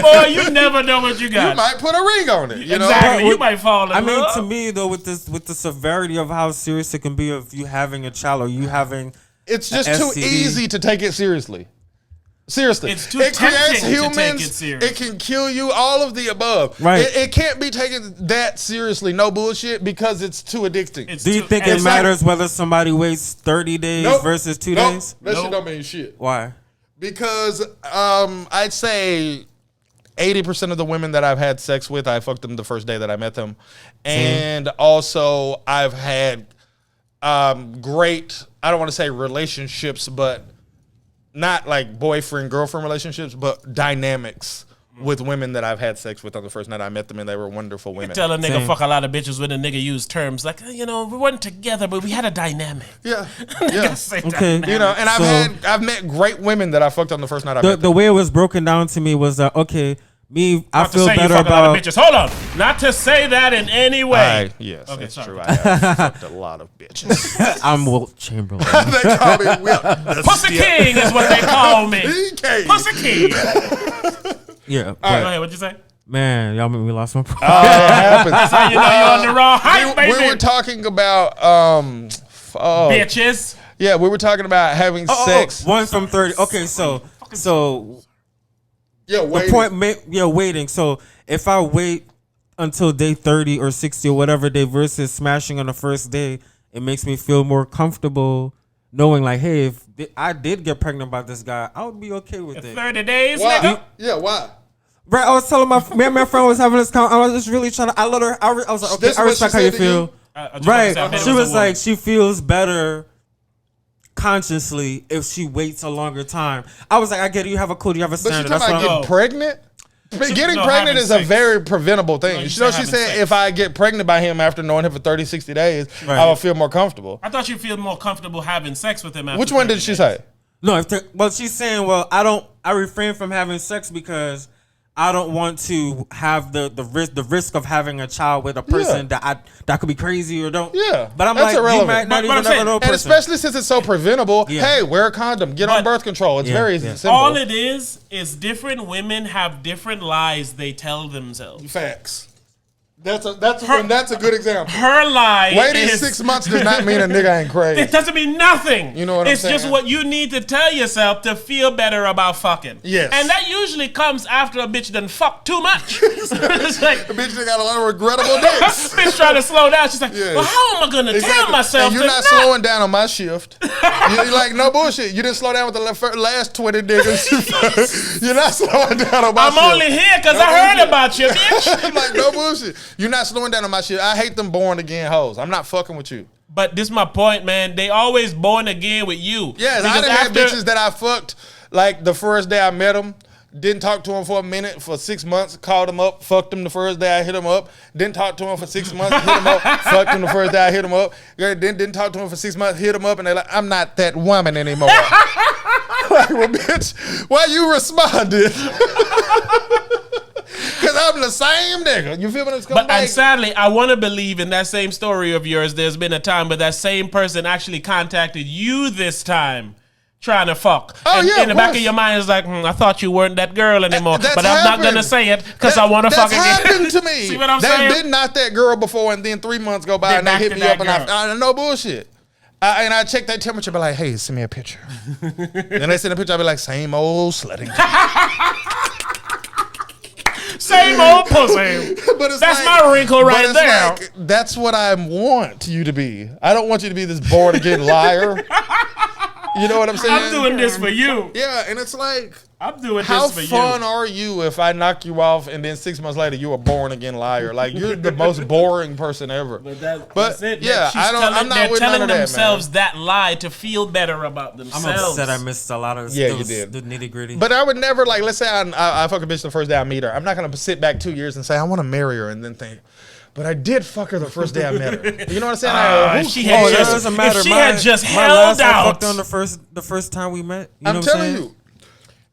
Boy, you never know what you got. You might put a ring on it. You exactly. know? You might fall in love. I mean, to me though, with the severity of how serious it can be of you having a child or you having, it's just too easy to take it seriously. Seriously, it's too tempting to take it serious. It can kill you. All of the above. Right. It can't be taken that seriously. No bullshit, because it's too addicting. Do you think it matters whether somebody waits 30 days versus 2 days? That shit don't mean shit. Why? Because I'd say 80% of the women that I've had sex with, I fucked them the first day that I met them, and also I've had great. I don't want to say relationships, but not like boyfriend-girlfriend relationships, but dynamics with women that I've had sex with on the first night I met them, and they were wonderful women. You tell a nigga fuck a lot of bitches when a nigga use terms like, we weren't together, but we had a dynamic. Yeah. Okay. You know, and I've met great women that I fucked on the first night I met them. The way it was broken down to me was that, I feel better about. A lot of bitches. Hold on, not to say that in any way. Yes, okay, that's true. I have fucked a lot of bitches. I'm Wilt Chamberlain. They call me Wilt. Pussy King is what they call me. Pussy King. Yeah. Go ahead. What'd you say? Man, y'all made me lost my point. It happens. That's how you know you're on the wrong hype, baby. We were talking about bitches. Yeah, we were talking about having sex. 1 from 30. Okay, so. Yeah, waiting. The point, waiting. So if I wait until day 30 or 60 or whatever day versus smashing on the first day, it makes me feel more comfortable knowing like, hey, if I did get pregnant by this guy, I would be okay with it. 30 days, why? nigga? Yeah, why? Right, I was telling my friend was having this conversation. I was just really trying to. I let her. I was like, okay, I respect how you feel. Right, she was like, she feels better consciously if she waits a longer time. I was like, I get it. You have a code. You have a standard. But she's talking about getting pregnant. Getting pregnant is a very preventable thing. She said if I get pregnant by him after knowing him for 30, 60 days, I will feel more comfortable. I thought you'd feel more comfortable having sex with him after Which one did she say? No, she's saying, I refrain from having sex because I don't want to have the risk of having a child with a person that could be crazy or don't. Yeah, but I'm that's like, irrelevant. you might not even ever know a person. And especially since it's so preventable. Hey, wear a condom. Get on birth control. It's very simple. All it is different women have different lies they tell themselves. Facts. That's a good example. Her lie waiting 6 months does not mean a nigga ain't crazy. It doesn't mean nothing. You know what I'm saying? It's just what you need to tell yourself to feel better about fucking. Yes. And that usually comes after a bitch done fucked too much. It's like a bitch that got a lot of regrettable dicks. Bitch trying to slow down. She's like, well, how am I going to tell myself and you're not slowing down on my shift. You're like, no bullshit. You didn't slow down with the last 20 niggas. You're not slowing down on my shift. I'm only here because I heard about you, bitch. Like, no bullshit. You're not slowing down on my shit. I hate them born again hoes. I'm not fucking with you. But this is my point, man. They always born again with you. Yes, I done had bitches that I fucked like the first day I met them. Didn't talk to him for a minute, for 6 months. Called him up, fucked him the first day I hit him up. Didn't talk to him for 6 months, hit him up. Fucked him the first day I hit him up. Didn't talk to him for 6 months, hit him up, and they're like, I'm not that woman anymore. Like, well, bitch, why you responded? Because I'm the same nigga. You feel what it's coming back? And sadly, I want to believe in that same story of yours. There's been a time where that same person actually contacted you this time trying to fuck. In the back of your mind is like, I thought you weren't that girl anymore. But I'm not going to say it because I want to fuck again. That's happened to me. See what I'm saying? They've been not that girl before, and then 3 months go by and they hit me up and I no bullshit. And I check that temperature, be like, hey, send me a picture. Then they send a picture, I be like, same old slutting. Same old pussy. But it's That's like, my wrinkle but right it's there. like, that's what I want you to be. I don't want you to be this born again liar. You know what I'm saying? I'm doing this for you. Yeah, and it's like, I'm doing how this for fun you. are you if I knock you off and then 6 months later you're a born again liar? Like, you're the most boring person ever. But that's it. Yeah, She's I'm not they're with none telling of that, themselves man. that lie to feel better about themselves. I'm upset I missed a lot of Yeah, you did. the nitty gritty. But I would never, like, let's say I fuck a bitch the first day I meet her. I'm not going to sit back 2 years and say, I want to marry her and then think, but I did fuck her the first day I met her. You know what I'm saying? She had that just, doesn't matter. if she had just my held last I out. fucked on the first time we met. You know I'm what telling saying? you.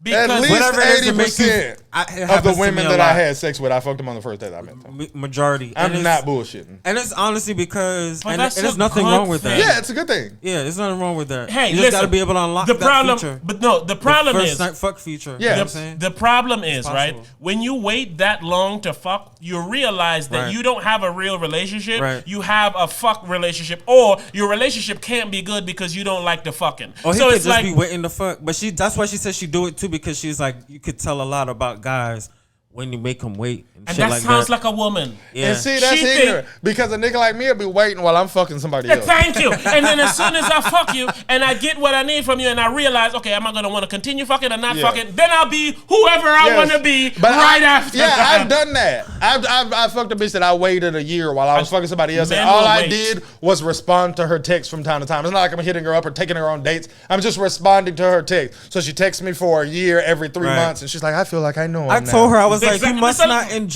Because At least whatever it is to make you- 80% it of the happens to women me a that I lot. had sex with, I fucked them on the first day that I met them. Majority. I'm And not it's- bullshitting. And it's honestly because But and that's there's a nothing good wrong with that. thing. Yeah, it's a good thing. Yeah, there's nothing wrong with that. Hey, you just listen, got to be able to unlock the that problem, feature. but no, the problem First is night fuck feature. Yeah. You know what I'm saying? the problem is right possible. when you wait that long to fuck, you realize that Right. you don't have a real relationship. Right. You have a fuck relationship, or your relationship can't be good because you don't like the fucking. Or he so could it's just like be waiting to fuck. But that's why she said she do it too, because she's like, you could tell a lot about guys when you make them wait. And and shit that like sounds that. like a woman. Yeah. And see, that's She ignorant. Because a nigga like me will be waiting while I'm fucking somebody else. Thank you. And then as soon as I fuck you and I get what I need from you and I realize, okay, am I gonna want to continue fucking or not Yeah. fucking? Then I'll be whoever I Yes. want to be But right after. Yeah, that. I've done that. I fucked a bitch that I waited a year while I was fucking somebody else, and Men all will I wait. did was respond to her text from time to time. It's not like I'm hitting her up or taking her on dates. I'm just responding to her text. So she texts me for a year every 3 Right. months, and she's like, I feel like I know him I told her, I was like, Exactly. you must Listen- not enjoy.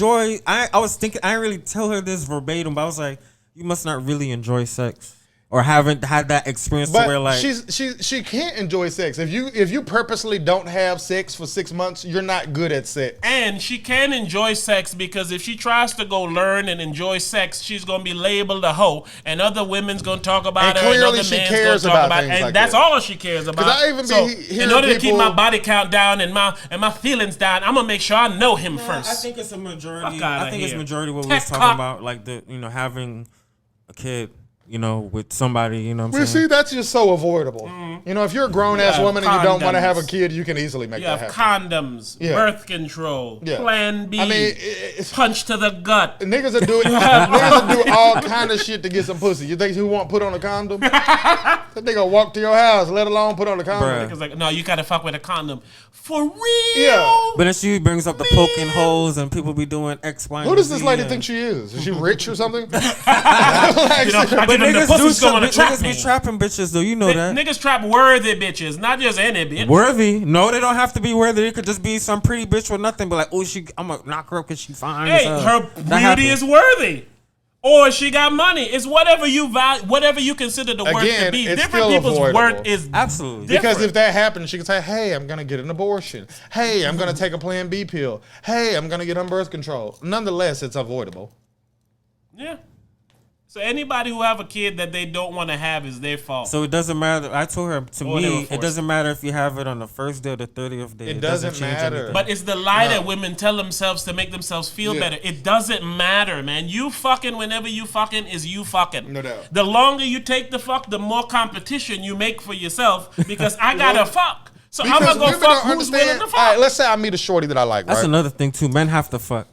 I was thinking, I didn't really tell her this verbatim, but I was like, you must not really enjoy sex. Or haven't had that experience to where But like she can't enjoy sex. If you purposely don't have sex for 6 months, you're not good at sex. And she can enjoy sex because if she tries to go learn and enjoy sex, she's gonna be labeled a hoe, and other women's gonna talk about And her, and clearly other she men's cares gonna talk about about, things and like that's that. all she cares about. 'Cause I even be so, hearing in order to keep people- my body count down and my feelings down, I'm gonna make sure I know him first. I think it's a majority. Fuck outta I think it's here. majority what we was TikTok. talking about, like the having a kid, with somebody, you know what I'm Well, saying? see, that's just so avoidable. If you're a grown ass Yeah, woman and you don't want to condoms. have a kid, you can easily make You that have happen. condoms, Yeah. birth control, Yeah. Plan B, I mean, it's, punch to the gut. niggas will do it. Niggas will do all kind of shit to get some pussy. You think who won't put on a condom? That nigga walk to your house, let alone put on a condom. Bruh. It's like, no, you gotta fuck with a condom. For real? Yeah. But then she brings up the poking holes and people be doing X, Y, and Who does Z, this lady and- think she is? Is she rich or something? You know, I But give them the niggas pussy's going to trap niggas me. be trapping bitches though, you know that. Niggas trap worthy bitches, not just any bitch. Worthy? No, they don't have to be worthy. It could just be some pretty bitch with nothing. But like, oh, I'm gonna knock her up because she fine. Hey, as hell. her That beauty happens. is worthy. Or she got money. It's whatever you value, whatever you consider the worth Again, to be. it's Different still people's avoidable. worth is Absolutely. different. Because if that happens, she can say, hey, I'm going to get an abortion. Hey, I'm going to take a Plan B pill. Hey, I'm going to get on birth control. Nonetheless, it's avoidable. Yeah. So anybody who have a kid that they don't want to have is their fault. So it doesn't matter. I told her, to Or they were me, it forced. doesn't matter if you have it on the first day or the 30th day. It doesn't change matter. anything. But it's the lie No. that women tell themselves to make themselves feel Yeah. better. It doesn't matter, man. You fucking whenever you fucking is you fucking. No doubt. The longer you take the fuck, the more competition you make for yourself because I gotta fuck. So I'm Because gonna go women fuck don't who's willing understand. to fuck. All right, let's say I meet a shorty that I like, That's right? another thing too. Men have to fuck.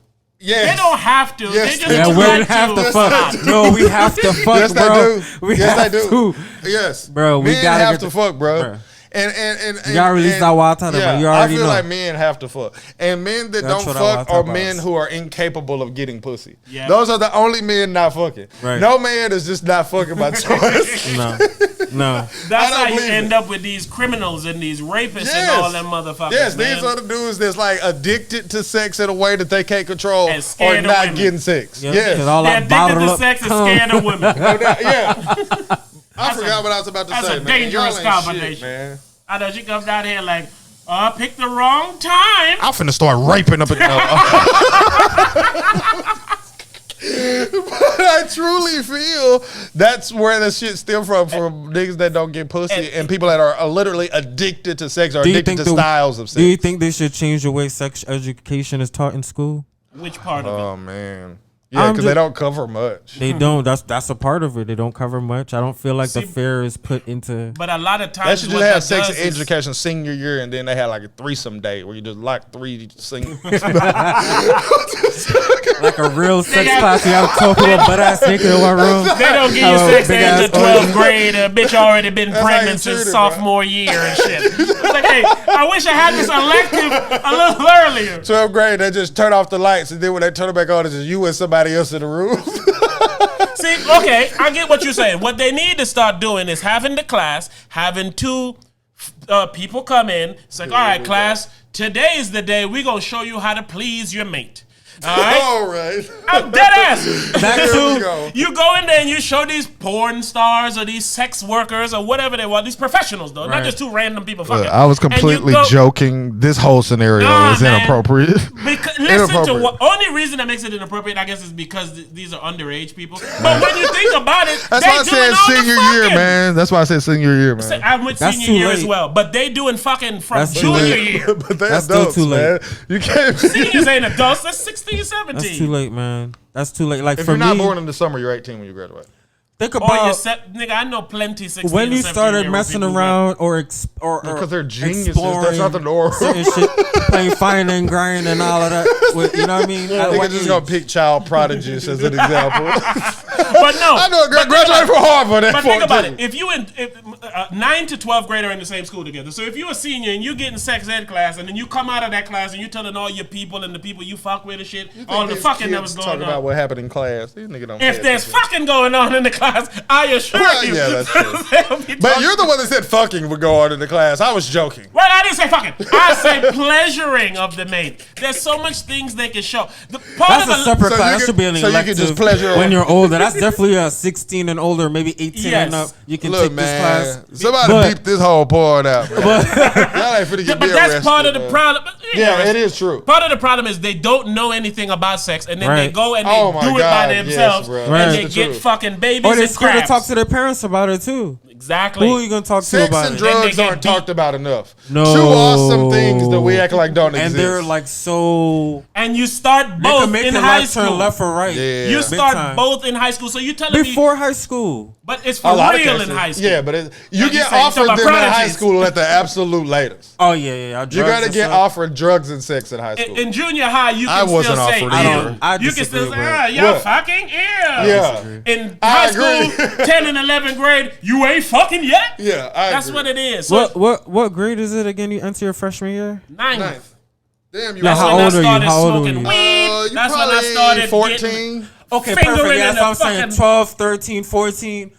Yes. They don't have to. Yes, they just they Yeah, do. try we have to Yes, fuck. they do. No, we have to fuck, Yes, bro. they do. We Yes, have they do. to. Yes. Bro, we men gotta have get to the- fuck, bro. Bro. And You gotta release that wild time, yeah, but you already I feel know. like men have to fuck. And men that That's don't what I fuck want are to talk men about. who are incapable of getting pussy. Yeah. Those are the only men not fucking. Right. No man is just not fucking by choice. No, no. That's I how don't you believe end it. up with these criminals and these rapists and all them motherfuckers. Yes, man. these are the dudes that's like addicted to sex in a way that they can't control And or scared of not women. getting sex. Yeah, Yes. 'cause all They're that addicted bottled to up sex and cum. scared of women. No doubt, yeah. I forgot what I was about to that's say, a man. dangerous Y'all ain't combination. shit, man. I know she comes down here like, I picked the wrong time. I'm finna start raping up in But I truly feel that's where the shit stem from niggas that don't get pussy and people that are literally addicted to sex or Do you addicted think to styles of sex. Do you think they should change the way sex education is taught in school? Which part of Oh man. Yeah, because they don't cover much. They don't. That's a part of it. They don't cover much. I don't feel like the fair is put into. But a lot of times they should just have sex education senior year, and then they had like a threesome day where you just lock 3 singles. Like a real sex class. You have 12 people butt ass naked in one room. They don't give you sex ed in 12th grade. A bitch already been pregnant since sophomore year and shit. It's like, hey, I wish I had this elective a little earlier. 12th grade, they just turn off the lights, and then when they turn it back on, it's just you and somebody else in the room. See, okay, I get what you're saying. What they need to start doing is having the class, having 2 people come in. It's like, all right, class, today is the day we're going to show you how to please your mate. All right. I'm dead ass. You go in there and you show these porn stars or these sex workers or whatever they want. These professionals, though, not just 2 random people fucking. I was completely joking. This whole scenario is inappropriate. Because, listen to what only reason that makes it inappropriate, I guess, is because these are underage people. But when you think about it, that's why I said senior year, man. That's why I said senior year, man. I'm with senior year as well, but they doing fucking from junior year. But that's adults, still too late. Man. You can't. Seniors ain't adults. That's 16, 17. That's too late, man. That's too late. Like if for you're not me, born in the summer, you're 18 when you graduate. Think about nigga. I know plenty 16. When you started messing around or because they're geniuses. That's not the norm. Shit, playing fine and grind and all of that. You know what I mean? I think just gonna pick child prodigies as an example. But no, I know graduated from Harvard. But think about it. If you 9 to 12th grade are in the same school together, so if you're a senior and you get in sex ed class, and then you come out of that class and you telling all your people and the people you fuck with and shit, all the fucking that was going on. Talking about what happened in class. These niggas don't. If there's fucking going on in the class, I assure you. Yeah, that's true. But you're the one that said fucking would go on in the class. I was joking. Well, I didn't say fucking. I said pleasuring of the mate. There's so much things they can show. That's a separate class. That should be an elective. So you can just pleasure when you're older. That's definitely a 16 and older, maybe 18 and up. You can take this class. Somebody beep this whole porn out. Y'all ain't finna get me arrested. But that's part of the problem. Yeah, it is true. Part of the problem is they don't know anything about sex, and then they go and they do it by themselves, and they get fucking babies or they're and scared to talk to their parents about it too. Exactly. Who are you gonna talk to about it? Sex and drugs aren't talked about enough. No. 2 awesome things that we act like don't exist. And they're like so. And you start both in high school. Turn left or right. Yeah. You start both in high school. So you telling me before high school. But it's for real in high school. Yeah, but you get offered them in high school at the absolute latest. Oh yeah. You gotta get offered drugs and sex in high school. In junior high, you can still say you can still say, y'all fucking yeah. In high school, 10 and 11th grade, you ain't fucking yet. Yeah, that's what it is. So what grade is it again? You enter your freshman year? 9th. Damn, you. Now, how old are you? How old are you? That's when I started 14. Okay, perfect. That's what I'm saying. 12, 13, 14.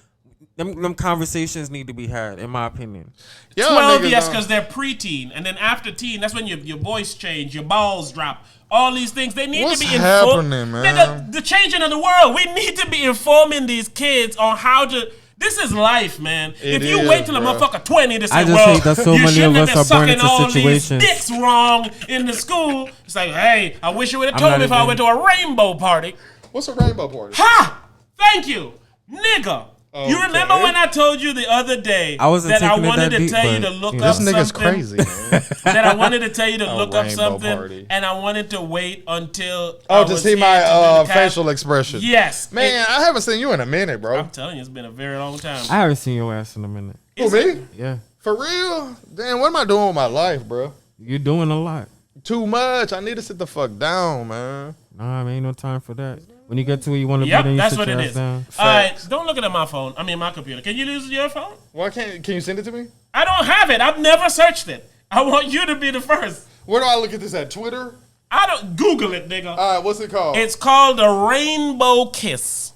Them conversations need to be had, in my opinion. 12, yes, because they're preteen, and then after teen, that's when your voice change, your balls drop. All these things they need to be informed. Man? The changing of the world. We need to be informing these kids on how to. This is life, man. If you wait till a motherfucker 20 to say, I just hate that so many of us are born into situations. Dicks wrong in the school. It's like, hey, I wish you would have told me if I went to a rainbow party. What's a rainbow party? Ha! Thank you, nigga. Okay. You remember when I told you the other day that I wanted to tell you to look up something? This nigga's crazy, man. That I wanted to tell you to look up something, and I wanted to wait until to see my facial expression. Yes, man, I haven't seen you in a minute, bro. I'm telling you, it's been a very long time. I haven't seen your ass in a minute. Who, me? Yeah. For real? Damn, what am I doing with my life, bro? You're doing a lot. Too much. I need to sit the fuck down, man. Nah, man, ain't no time for that. When you get to where you want to be, then you that's sit what your it ass is. down. All right, don't look at my phone. I mean, my computer. Can you use your phone? Why can't? Can you send it to me? I don't have it. I've never searched it. I want you to be the first. Where do I look at this at? Twitter? I don't Google it, nigga. All right, what's it called? It's called a rainbow kiss.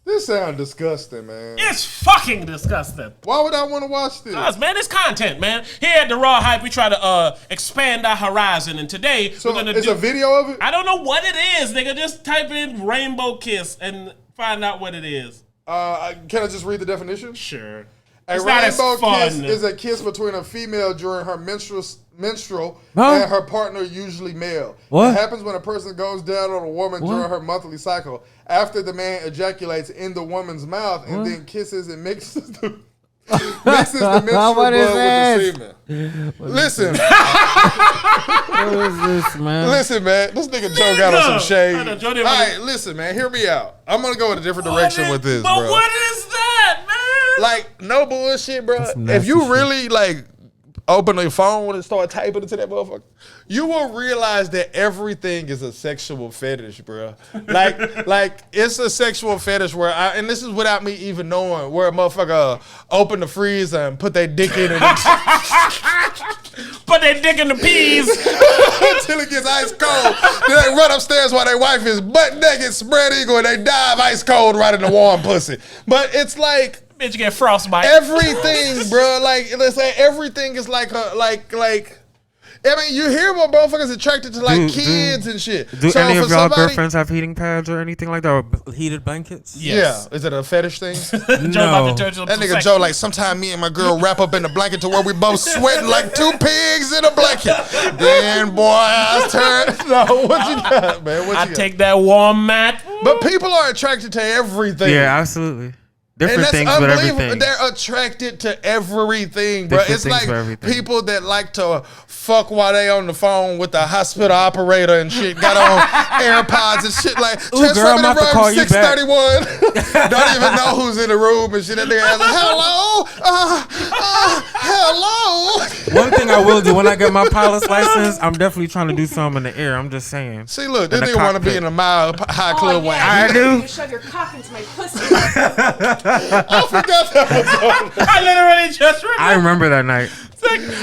This sounds disgusting, man. It's fucking disgusting. Why would I want to watch this? Cause, man, it's content, man. Here at TheRawHype, we try to expand our horizon, and today we're gonna do a video of it. I don't know what it is, nigga. Just type in rainbow kiss and find out what it is. Can I just read the definition? Sure. A rainbow kiss is a kiss between a female during her menstrual and her partner, usually male. What? It happens when a person goes down on a woman during her monthly cycle after the man ejaculates in the woman's mouth and then kisses and mixes the Mixes the menstrual What is blood with this? the semen. Listen, What is this, man? listen, man. This nigga Joe got on some shade. I know, All Joe didn't right, listen, man. Hear me out. I'm gonna go in a different direction with this, But bro. what is that, man? Like, no bullshit, bro. some If nasty you shit. really like open your phone and start typing into that motherfucker, you will realize that everything is a sexual fetish, bro. Like it's a sexual fetish where and this is without me even knowing, where a motherfucker open the freezer and put their dick in it Put their dick in the peas. until it gets ice cold. Then they run upstairs while their wife is butt naked, spread eagle, and they dive ice cold right in the warm pussy. But it's like Bitch get frostbite. everything, bro. Like, let's say everything is like a like. I mean, you hear what motherfuckers attracted to like kids and shit. Do So any for of y'all somebody- girlfriends have heating pads or anything like that, or heated blankets? Yes. Yeah, is it a fetish thing? Joe about to turn to That nigga Joe, like, sometime me and my girl wrap up in the blanket to where we both sweating like two pigs in a blanket. Then, boy, I turn. No, what you got, man? What you I got? take that warm mat. But people are attracted to everything. Yeah, absolutely. And Different that's things with unbelievable. everything. They're attracted to everything, bro. Different It's things like for everything. people that like to fuck while they on the phone with the hospital operator and shit. Got on AirPods and shit like. Ooh, girl, I'm about to call you back. 631. Don't even know who's in the room and shit. That nigga ass like, hello, hello. One thing I will do when I get my pilot's license, I'm definitely trying to do something in the air. I'm just saying. See, look, this In the nigga want to be cockpit. in a mile high club. yeah. I do. You shove your cock into my pussy. I forgot that was on. I literally just I remember that night.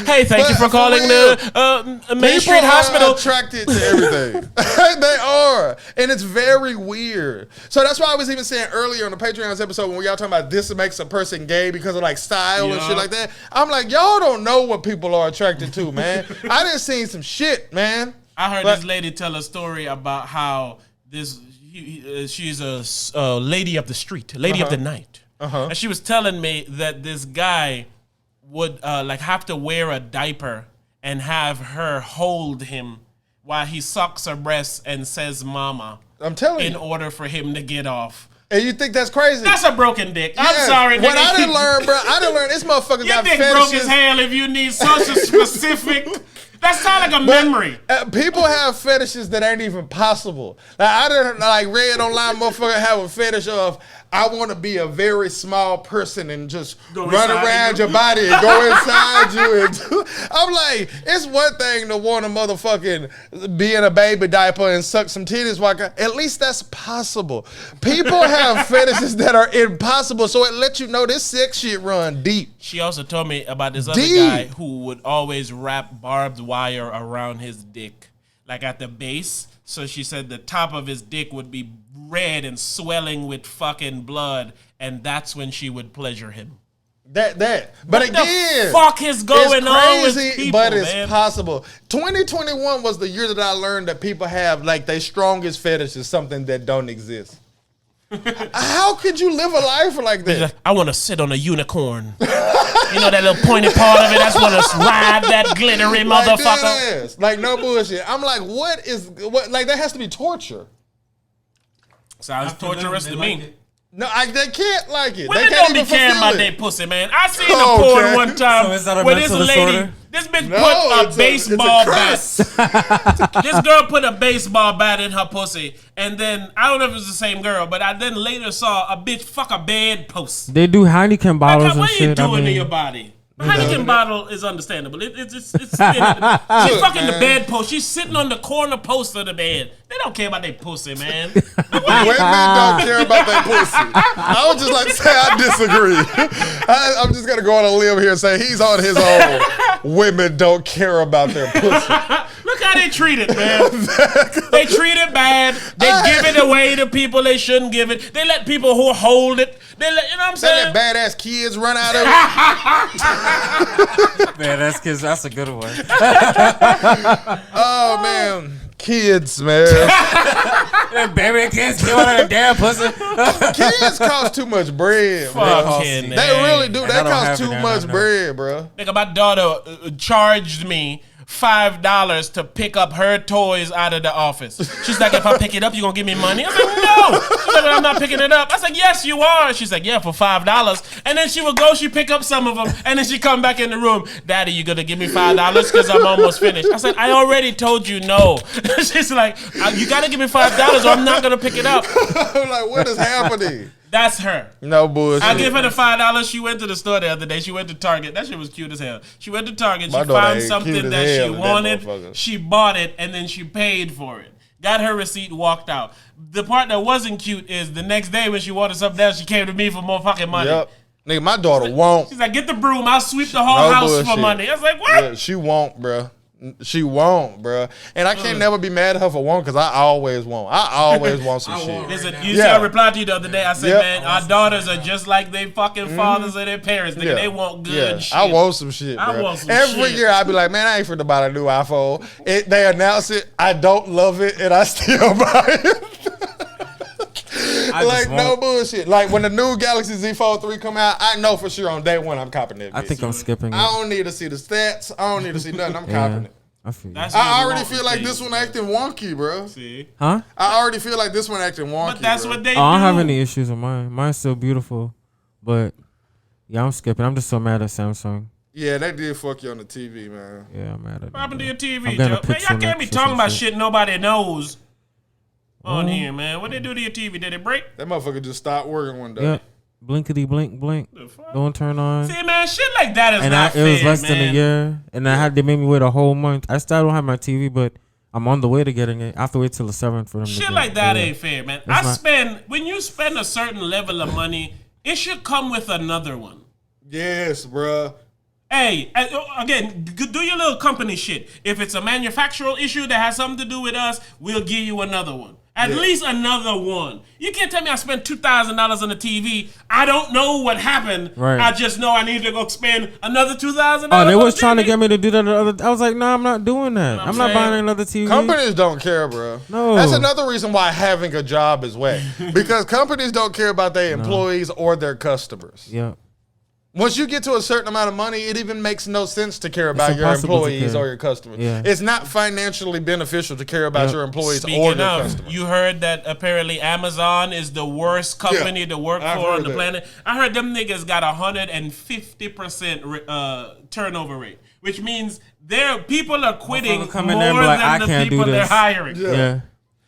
Hey, thank you But for calling for the Main Street People Hospital. are attracted to everything. They are. And it's very weird. So that's why I was even saying earlier on the Patreon's episode when y'all talking about this makes a person gay because of like style and Yeah. shit like that. I'm like, y'all don't know what people are attracted to, man. I done seen some shit, man. I heard But- this lady tell a story about how she's a lady of the street, lady of the night. And she was telling me that this guy would like have to wear a diaper and have her hold him while he sucks her breasts and says mama I'm telling in you. order for him to get off. And you think that's crazy? That's a broken dick. I'm Yes. sorry. What nigga. I didn't learn, bro, this motherfucker Your got dick broke fetishes. as hell if you need such a specific. That sounds like a memory. People have fetishes that ain't even possible. Like I didn't like read online, motherfucker have a fetish of I want to be a very small person and just Go run inside around you. your body and go inside you. And I'm like, it's one thing to want to motherfucking be in a baby diaper and suck some titties. At least that's possible. People have fetishes that are impossible, so it lets you know this sex shit run deep. She also told me about this other Deep. guy who would always wrap barbed wire around his dick, like at the base. So she said the top of his dick would be red and swelling with fucking blood, and that's when she would pleasure him. But What again, the fuck is going on with people, but it's man? possible. 2021 was the year that I learned that people have like their strongest fetish is something that don't exist. How could you live a life like that? I want to sit on a unicorn. You know that little pointy part of it? I just want to ride that glittery Like, motherfucker. dead ass. Like no bullshit. I'm like, what? Like that has to be torture. Sounds torturous to me. No, they can't like it. Women they can't don't be even caring fulfill about it. their pussy, man. I seen Okay. a porn one time So is that a where this mental lady, disorder? this bitch No, put it's a baseball it's bat. This girl put a baseball bat in her pussy, and then I don't know if it was the same girl, but I then later saw a bitch fuck a bedpost. They do Heineken bottles and What are you shit. doing to your body? The Heineken bottle is understandable. She's fucking the bedpost. She's sitting on the corner post of the bed. They don't care about their pussy, man. Women don't care about that pussy. I would just like to say I disagree. I'm just gonna go on a limb here and say he's on his own. Women don't care about their pussy. Look how they treat it, man. They treat it bad. They give it away to people they shouldn't give it. They let people who hold it. They let, you know what I'm They saying? let badass kids run out of it. Man, that's a good one. Oh man, kids, man. Baby kids kill that damn pussy. Kids cost too much bread, bro. Fucking They man. really do. And They I don't cost have too it, I much don't know. bread, bro. Nigga, my daughter charged me $5 to pick up her toys out of the office. She's like, if I pick it up, you gonna give me money? I was like, no. She's like, well, I'm not picking it up. I was like, yes, you are. She's like, yeah, for $5. And then she would go, she pick up some of them, and then she come back in the room. Daddy, you gonna give me $5 because I'm almost finished? I said, I already told you no. She's like, you gotta give me $5 or I'm not gonna pick it up. I'm like, what is happening? That's her. No bullshit. I give her the $5. She went to the store the other day. She went to Target. That shit was cute as hell. She went to Target. She found something that she wanted. She bought it and then she paid for it. Got her receipt, walked out. The part that wasn't cute is the next day when she wanted something else, she came to me for more fucking money. Yep. Nigga, my daughter won't. She's like, get the broom. I'll sweep the whole house for money. I was like, what? Yeah, she won't, bro. She won't, bro. And I can't never be mad at her for one because I always want. I always want some shit. Listen, you see I replied to you the other day. I said, man, our daughters are just like they fucking fathers and their parents. Nigga, they want good shit. I want some shit, bro. I want some Every shit. year I be like, man, I ain't finna buy a new iPhone. They announce it. I don't love it and I still buy it. Like, no bullshit. Like, when the new Galaxy Z Fold 3 come out, I know for sure on day one I'm copping that bitch. I think I'm skipping it. I don't need to see the stats. I don't need to see nothing. I'm copping it. I already feel like this one acting wonky, bro. See? Huh? I already feel like this one acting wonky, But that's bro. what they do. I don't have any issues with mine. Mine's still beautiful. But, yeah, I'm skipping. I'm just so mad at Samsung. Yeah, they did fuck you on the TV, man. Yeah, I'm mad at What happened to your TV, I'm Joe? gonna Man, y'all can't be talking about shit. shit nobody knows on here, man. What they do to your TV? Did it break? That motherfucker just stopped working one day. Yeah. Blinkety blink blink. Don't turn on. See, man, shit like that is And not it was fair, less than a year. And they made me wait a whole month. I still don't have my TV, but I'm on the way to getting it. I have to wait till the 7th for them to Shit get like it. that Yeah. ain't fair, man. It's not. When you spend a certain level of money, it should come with another one. Yes, bro. Hey, again, do your little company shit. If it's a manufactural issue that has something to do with us, we'll give you another one. At least another one. You can't tell me I spent $2,000 on the TV. I don't know what happened. Right. I just know I need to go spend another $2,000. Oh, they was trying to get me to do that. I was like, no, I'm not doing that. I'm not buying another TV. Companies don't care, bro. No. That's another reason why having a job is whack. Because companies don't care about their employees or their customers. Yeah. Once you get to a certain amount of money, it even makes no sense to care about your impossible to employees care. or your customers. Yeah. It's not financially beneficial to care about your employees or Speaking your of, customers. you heard that apparently Amazon is the worst company to work I've for on heard the that. planet. I heard them niggas got 150% turnover rate, which means their people are quitting more come in there and be like, I than the can't do people they're this. hiring. Yeah.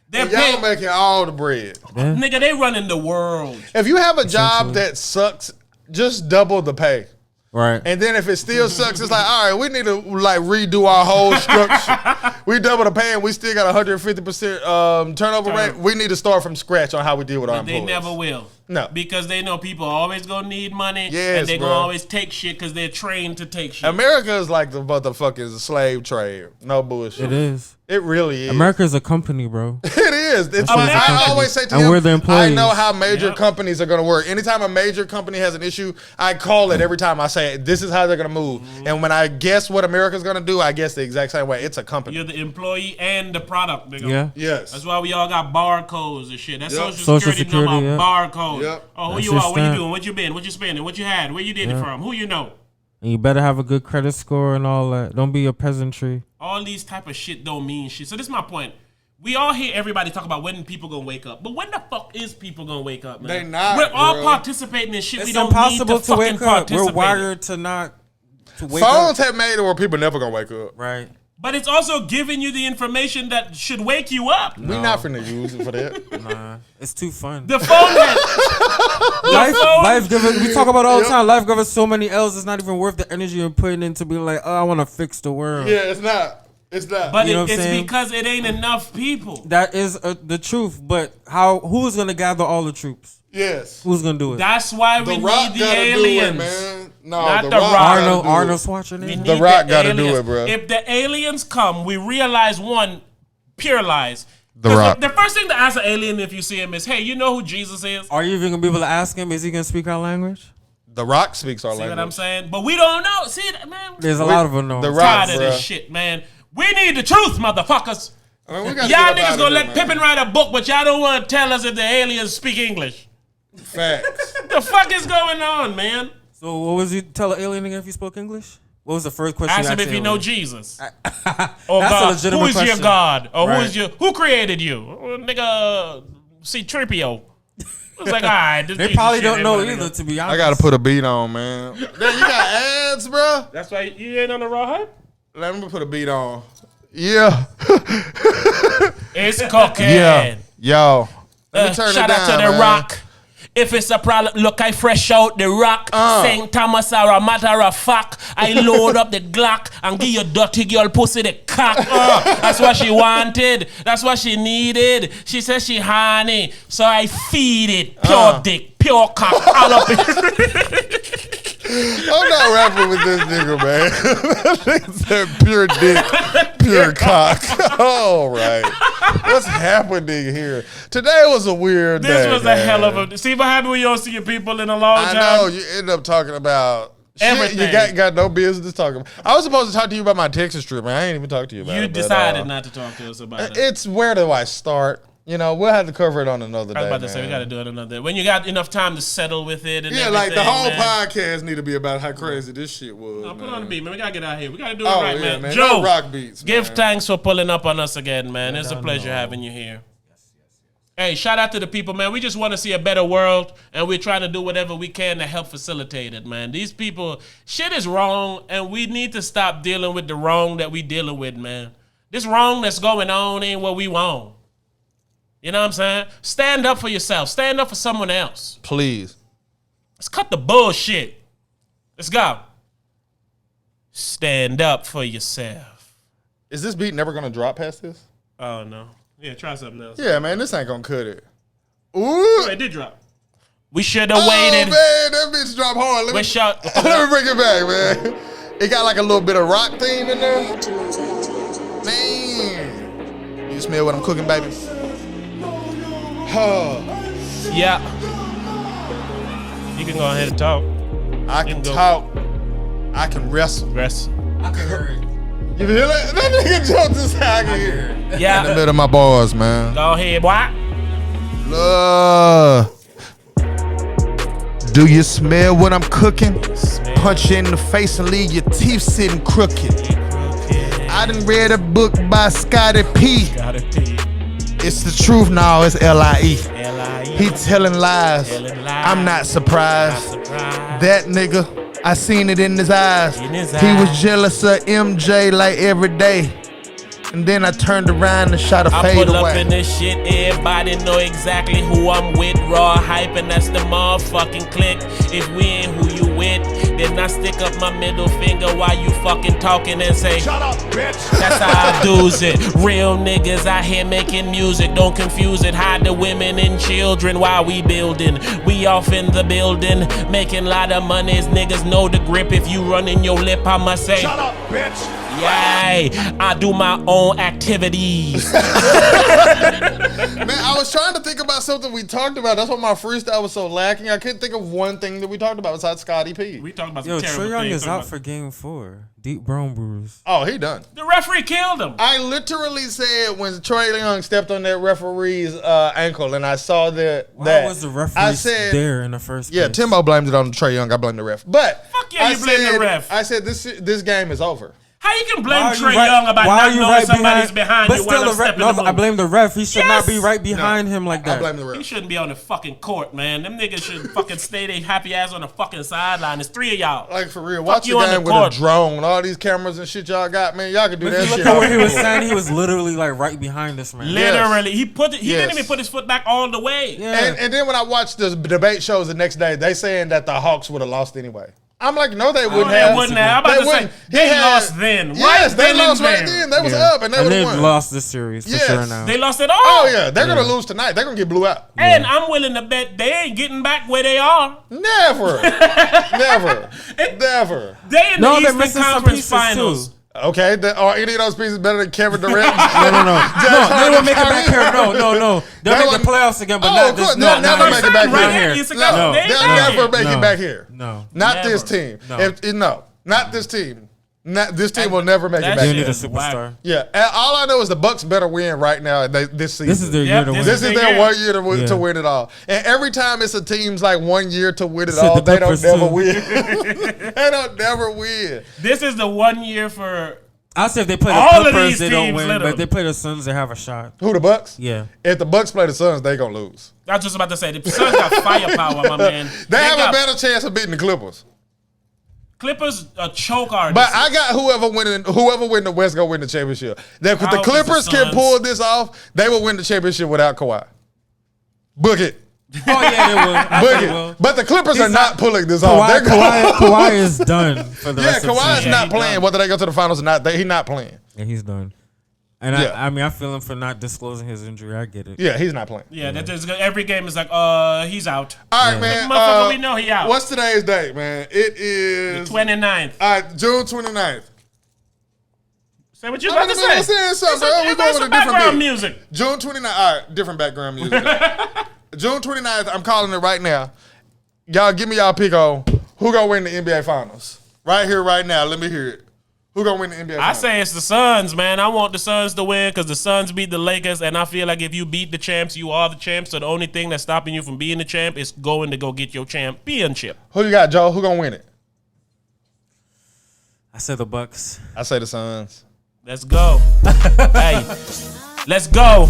They're And y'all paying, making all the bread. nigga, they running the world. If you have a job that sucks, just double the pay. Right. And then if it still sucks, it's like, all right, we need to like redo our whole structure. We double the pay and we still got 150% turnover rate. We need to start from scratch on how we deal with our employees. They never will. No. Because they know people always gonna need money. Yes, and they bro. gonna always take shit because they're trained to take shit. America is like the motherfucking slave trade. No bullshit. It is. It really is. America is a company, bro. It is. It's America. I always say to And him, we're the employees. I know how major companies are going to work. Anytime a major company has an issue, I call it every time I say, this is how they're going to move. And when I guess what America's going to do, I guess the exact same way. It's a company. You're the employee and the product, nigga. Yeah. Yes. That's why we all got barcodes and shit. That's Yep. social security number, yeah. barcode. Yep. Oh, who That's you your are, what you stamp. doing, what you been, what you spending, what you had, where you did it from, who you know. And you better have a good credit score and all that. Don't be a peasantry. All these type of shit don't mean shit. So this is my point. We all hear everybody talk about when people gonna wake up, but when the fuck is people gonna wake up, man? They not, We're all bro. participating in shit It's we don't impossible need to to fucking wake up. participate. We're wired to not to wake Phones up. have made it where people never going to wake up. Right. But it's also giving you the information that should wake you up. We not finna use it for that. Nah. It's too fun. The phone has, Life give us, we talk about it all the time. Life gives us so many L's. It's not even worth the energy you're putting into being like, oh, I want to fix the world. Yeah, it's not. It's not. but You know what I'm it's saying? because it ain't enough people. That is the truth. But who's gonna gather all the troops? yes. Who's gonna do it? That's why we The Rock need the gotta aliens. do it, man. No, Not the the Rock. Rock. gotta do it. Arnold We Schwarzenegger. need The Rock gotta do aliens. it, bro. If the aliens come, we realize one, pure lies. The 'Cause Rock. The first thing to ask an alien if you see him is, hey, you know who Jesus is? Are you even gonna be able to ask him? Is he gonna speak our language? The Rock speaks our See language. what I'm saying? But we don't know. See, man, There's a lot of them. The I'm Rock, tired of bruh. this shit, man. We need the truth, motherfuckers. I mean, we gotta Y'all get up niggas out gonna of let here, Pippen man. write a book, but y'all don't want to tell us if the aliens speak English. Facts. The fuck is going on, man? So what was you tell an alien again if he spoke English? What was the first question? Ask him if him you know earlier? Jesus. Or That's God. a legitimate Who is your question. God? Or Right. who created you? Nigga, see Trippio. It's like, all right. They probably don't know either, to be honest. I gotta put a beat on, man. Damn, you got ads, bro. That's why you ain't on the raw hype? Let me put a beat on. Yeah. It's cocaine. Yeah. Yo. Let me turn Shout it down, out to The man. Rock. If it's a problem, look, I fresh out The Rock. St. Thomas are a matter of fact. I load up the Glock and give your dirty girl pussy the cock. That's what she wanted. That's what she needed. She says she horny, so I feed it. Pure dick, pure cock, all up in. I'm not rapping with this nigga, man. Nigga said pure dick, pure cock. All right. What's happening here? Today was a weird day. This was a man. hell of a. See what happened when you don't see your people in a long I time? know. You end up talking about shit Everything. you got no business talking about. I was supposed to talk to you about my Texas trip, man. I ain't even talk to you about it. You but, decided not to talk to us about it. It's where do I start? You know, we'll have to cover it on another day. I was about to say, we got to do it another. When you got enough time to settle with it and Yeah, like the everything, whole man. podcast need to be about how crazy this shit was. No, put man. on the beat, man. We gotta get out here. We gotta do it Oh, right, yeah, man. No Joe, rock beats, give man. thanks for pulling up on us again, man. It's a pleasure having you here. Hey, shout out to the people, man. We just want to see a better world, and we're trying to do whatever we can to help facilitate it, man. These people, shit is wrong, and we need to stop dealing with the wrong that we dealing with, man. This wrong that's going on ain't what we want. You know what I'm saying? Stand up for yourself. Stand up for someone else. Please. Let's cut the bullshit. Let's go. Stand up for yourself. Is this beat never gonna drop past this? Oh, no. Yeah, try something else. Yeah, man, this ain't gonna cut it. Ooh. Oh, it did drop. We should have waited. Oh, man, that bitch drop hard. Let me bring it back, man. It got like a little bit of rock theme in there. Man. You smell what I'm cooking, baby? Yeah. You can go ahead and talk. I can talk. I can wrestle. Rest. I can hear it. You feel it? That nigga jumped this high here. In the Yeah. middle of my bars, man. Go ahead, boy. Do you smell what I'm cooking? Punch you in the face and leave your teeth sitting crooked. I done read a book by Scottie P. It's the truth now, it's L.I.E. He telling lies. I'm not surprised. That nigga, I seen it in his eyes. He was jealous of MJ like every day. And then I turned around and shot a I fade pull up away. in this shit, everybody know exactly who I'm with. Raw hype, and that's the motherfucking click. If we ain't who you with, then I stick up my middle finger while you fucking talking and say, shut up, bitch. That's how I do's it. Real niggas out here making music, don't confuse it. Hide the women and children while we building. We off in the building, making a lot of monies. Niggas know the grip. If you running your lip, I'ma say, shut up, bitch. Yay, I do my own activities. Man, I was trying to think about something we talked about. That's why my freestyle was so lacking. I couldn't think of one thing that we talked about besides Scottie P. We talking about some Yo, terrible Trae Young things. is out for game 4. Deep brown bruise. Oh, he done. The referee killed him. I literally said when Trae Young stepped on that referee's ankle and I saw that. Why was the referee I said, there in the first place? Yeah, Timbo blamed it on Trae Young. I blamed the ref. But Fuck yeah, you blame the ref. I said this game is over. How you can blame Why are you Trae right- Young about why not are you knowing right somebody's behind But you still, while I'm the ref. stepping No, the I blame the ref. He should not be Yes. right behind him like I that. blame the He ref. shouldn't be on the fucking court, man. Them niggas should fucking stay their happy ass on the fucking sideline. There's 3 of y'all. Like for real, watch the you on game the with a court. drone, all these cameras and shit y'all got, man. Y'all can do But that if you shit. look at what he off was the court. saying, he was literally like right behind this man. Literally, he didn't Yes. even put his foot back all the way. Yeah. And then when I watched the debate shows the next day, they saying that the Hawks would have lost anyway. I'm like, no, they wouldn't They have. wouldn't have. I'm about to say, wouldn't. they He had- lost then. Yes, Right they then lost and right there. then. They was Yeah. up and they And would they've have won. lost this series for Yes. sure now. They lost it all. Oh yeah, they're gonna lose tonight. They're gonna get blew out. And I'm willing to bet they ain't getting back where they are. Never, never, never. They in No, the they're Eastern missing some Conference pieces, Finals. too. Okay, are any of those pieces better than Kevin Durant? No, they will make it back here. No. They'll They make won't- the playoffs again, but Oh, not of this. course, Not they'll never make it back not here. here. It's a No, couple. They they'll back never here. make No. it back here. No. Not Never. this team. No. Not this team. This team will never make it They back. need a shit is superstar. Yeah, and all I know is the Bucks better win right now this season. This is their year to win. This is their year. 1 year to Yeah. win it all. And every time it's a team's like 1 year to win it Said all, the they don't Clippers never too. win. They don't never win. This is the 1 year for I'll say if they play the All of Clippers, these they don't teams, win. literally. But if they play the Suns, they have a shot. Who, the Bucks? Yeah. If the Bucks play the Suns, they gonna lose. I was just about to say the Suns got firepower, my man. They have got a better chance of beating the Clippers. Clippers a choke artist. But I got whoever win the West gonna win the championship. That if the hope it's the Clippers can Suns. pull this off, they will win the championship without Kawhi. Book it. Oh yeah, they will. I Book think they it. will. But the Clippers are not pulling this Kawhi, off. They're Kawhi is done for the Yeah, rest of the Kawhi's season. not he playing. done. Whether they go to the finals or not, he's not playing. Yeah, he's done. And Yeah. I mean, I feel him for not disclosing his injury. I get it. Yeah, he's not playing. yeah, that is, every game is like, he's out. All right, man. Motherfucker, we know he out. What's today's date, man? It is 29th. all right, June 29th. Say what you I'm about to in the middle say. of saying something, bro. It's We're going with a different background beat. music. June 29th. All right, different background music. June 29th, I'm calling it right now. Y'all give me y'all pick on who gonna win the NBA Finals. Right here, right now. Let me hear it. Who gonna win the NBA I Finals? say it's the Suns, man. I want the Suns to win because the Suns beat the Lakers, and I feel like if you beat the champs, you are the champs. So the only thing that's stopping you from being the champ is going to go get your championship. Who you got, Joe? Who gonna win it? I said the Bucks. I say the Suns. Let's go. Hey, let's go.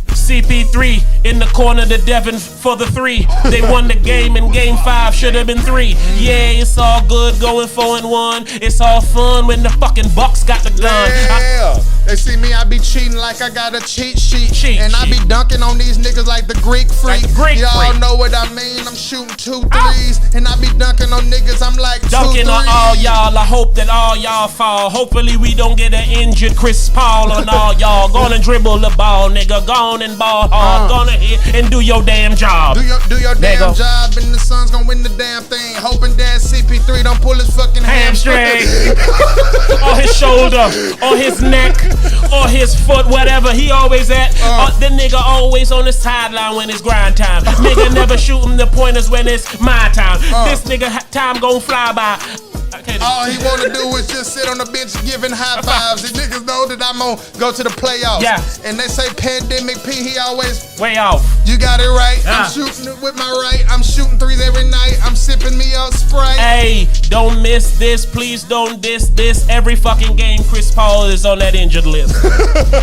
CP3 in the corner to Devin for the 3. They won the game in game 5, should have been 3. Yeah, it's all good going 4-1. It's all fun when the fucking Bucks got the gun. Yeah. They see me, I be cheating like I got a cheat sheet. Cheat and I be sheet. dunking on these niggas like the Greek freak. Like the Greek Y'all freak. know what I mean. I'm shooting 2 threes. And I be dunking on niggas, I'm like 2 Dunking on all threes. y'all, I hope that all y'all fall. Hopefully we don't get an injured Chris Paul on all y'all. Gonna dribble the ball, nigga. Gone and ball hard. Gonna hit and do your damn job. Do your damn Nigga. job, and the Suns gonna win the damn thing. Hoping that CP3 don't pull his fucking Hamstring, or his shoulder, or his neck, or his foot, whatever he always at. The nigga always on the sideline when it's grind time. Nigga never shooting the pointers when it's my time. This nigga time gon' fly by. All he wanna do is just sit on the bench giving high fives. These niggas know that I'm gonna go to the playoffs. Yeah. And they say Pandemic P, he always, Way off. you got it right. Yeah. I'm shooting it with my right. I'm shooting 3s every night. I'm sipping me out Sprite. Hey, don't miss this. Please don't diss this. Every fucking game Chris Paul is on that injured list.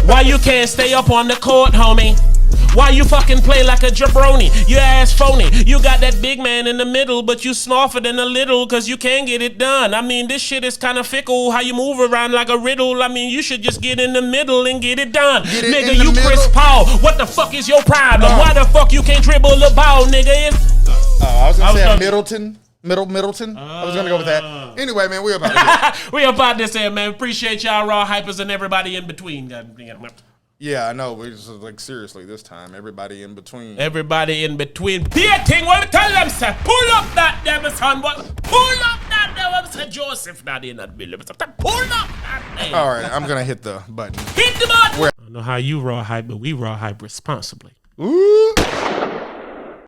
Why you can't stay up on the court, homie? Why you fucking play like a jabroni? You ass phony. You got that big man in the middle, but you snorfing in a little cause you can't get it done. I mean, this shit is kind of fickle. How you move around like a riddle. I mean, you should just get in the middle and get it done. Get it Nigga, in the you Chris middle. Paul. What the fuck is your problem? Why the fuck you can't dribble the ball, nigga? I was gonna say gonna- Middleton. Middleton. I was gonna go with that. Anyway, man, we're about to get We about this here, man. Appreciate y'all raw hypers and everybody in between. Yeah, I know. We just like seriously this time. Everybody in between. Everybody in between. Thing, what we tell them, say, pull up that damn son. What? Pull up that damn son. Joseph not in that building. Pull up that thing. All right, I'm gonna hit the button. Hit the button. I don't know how you raw hype, but we raw hype responsibly. Ooh.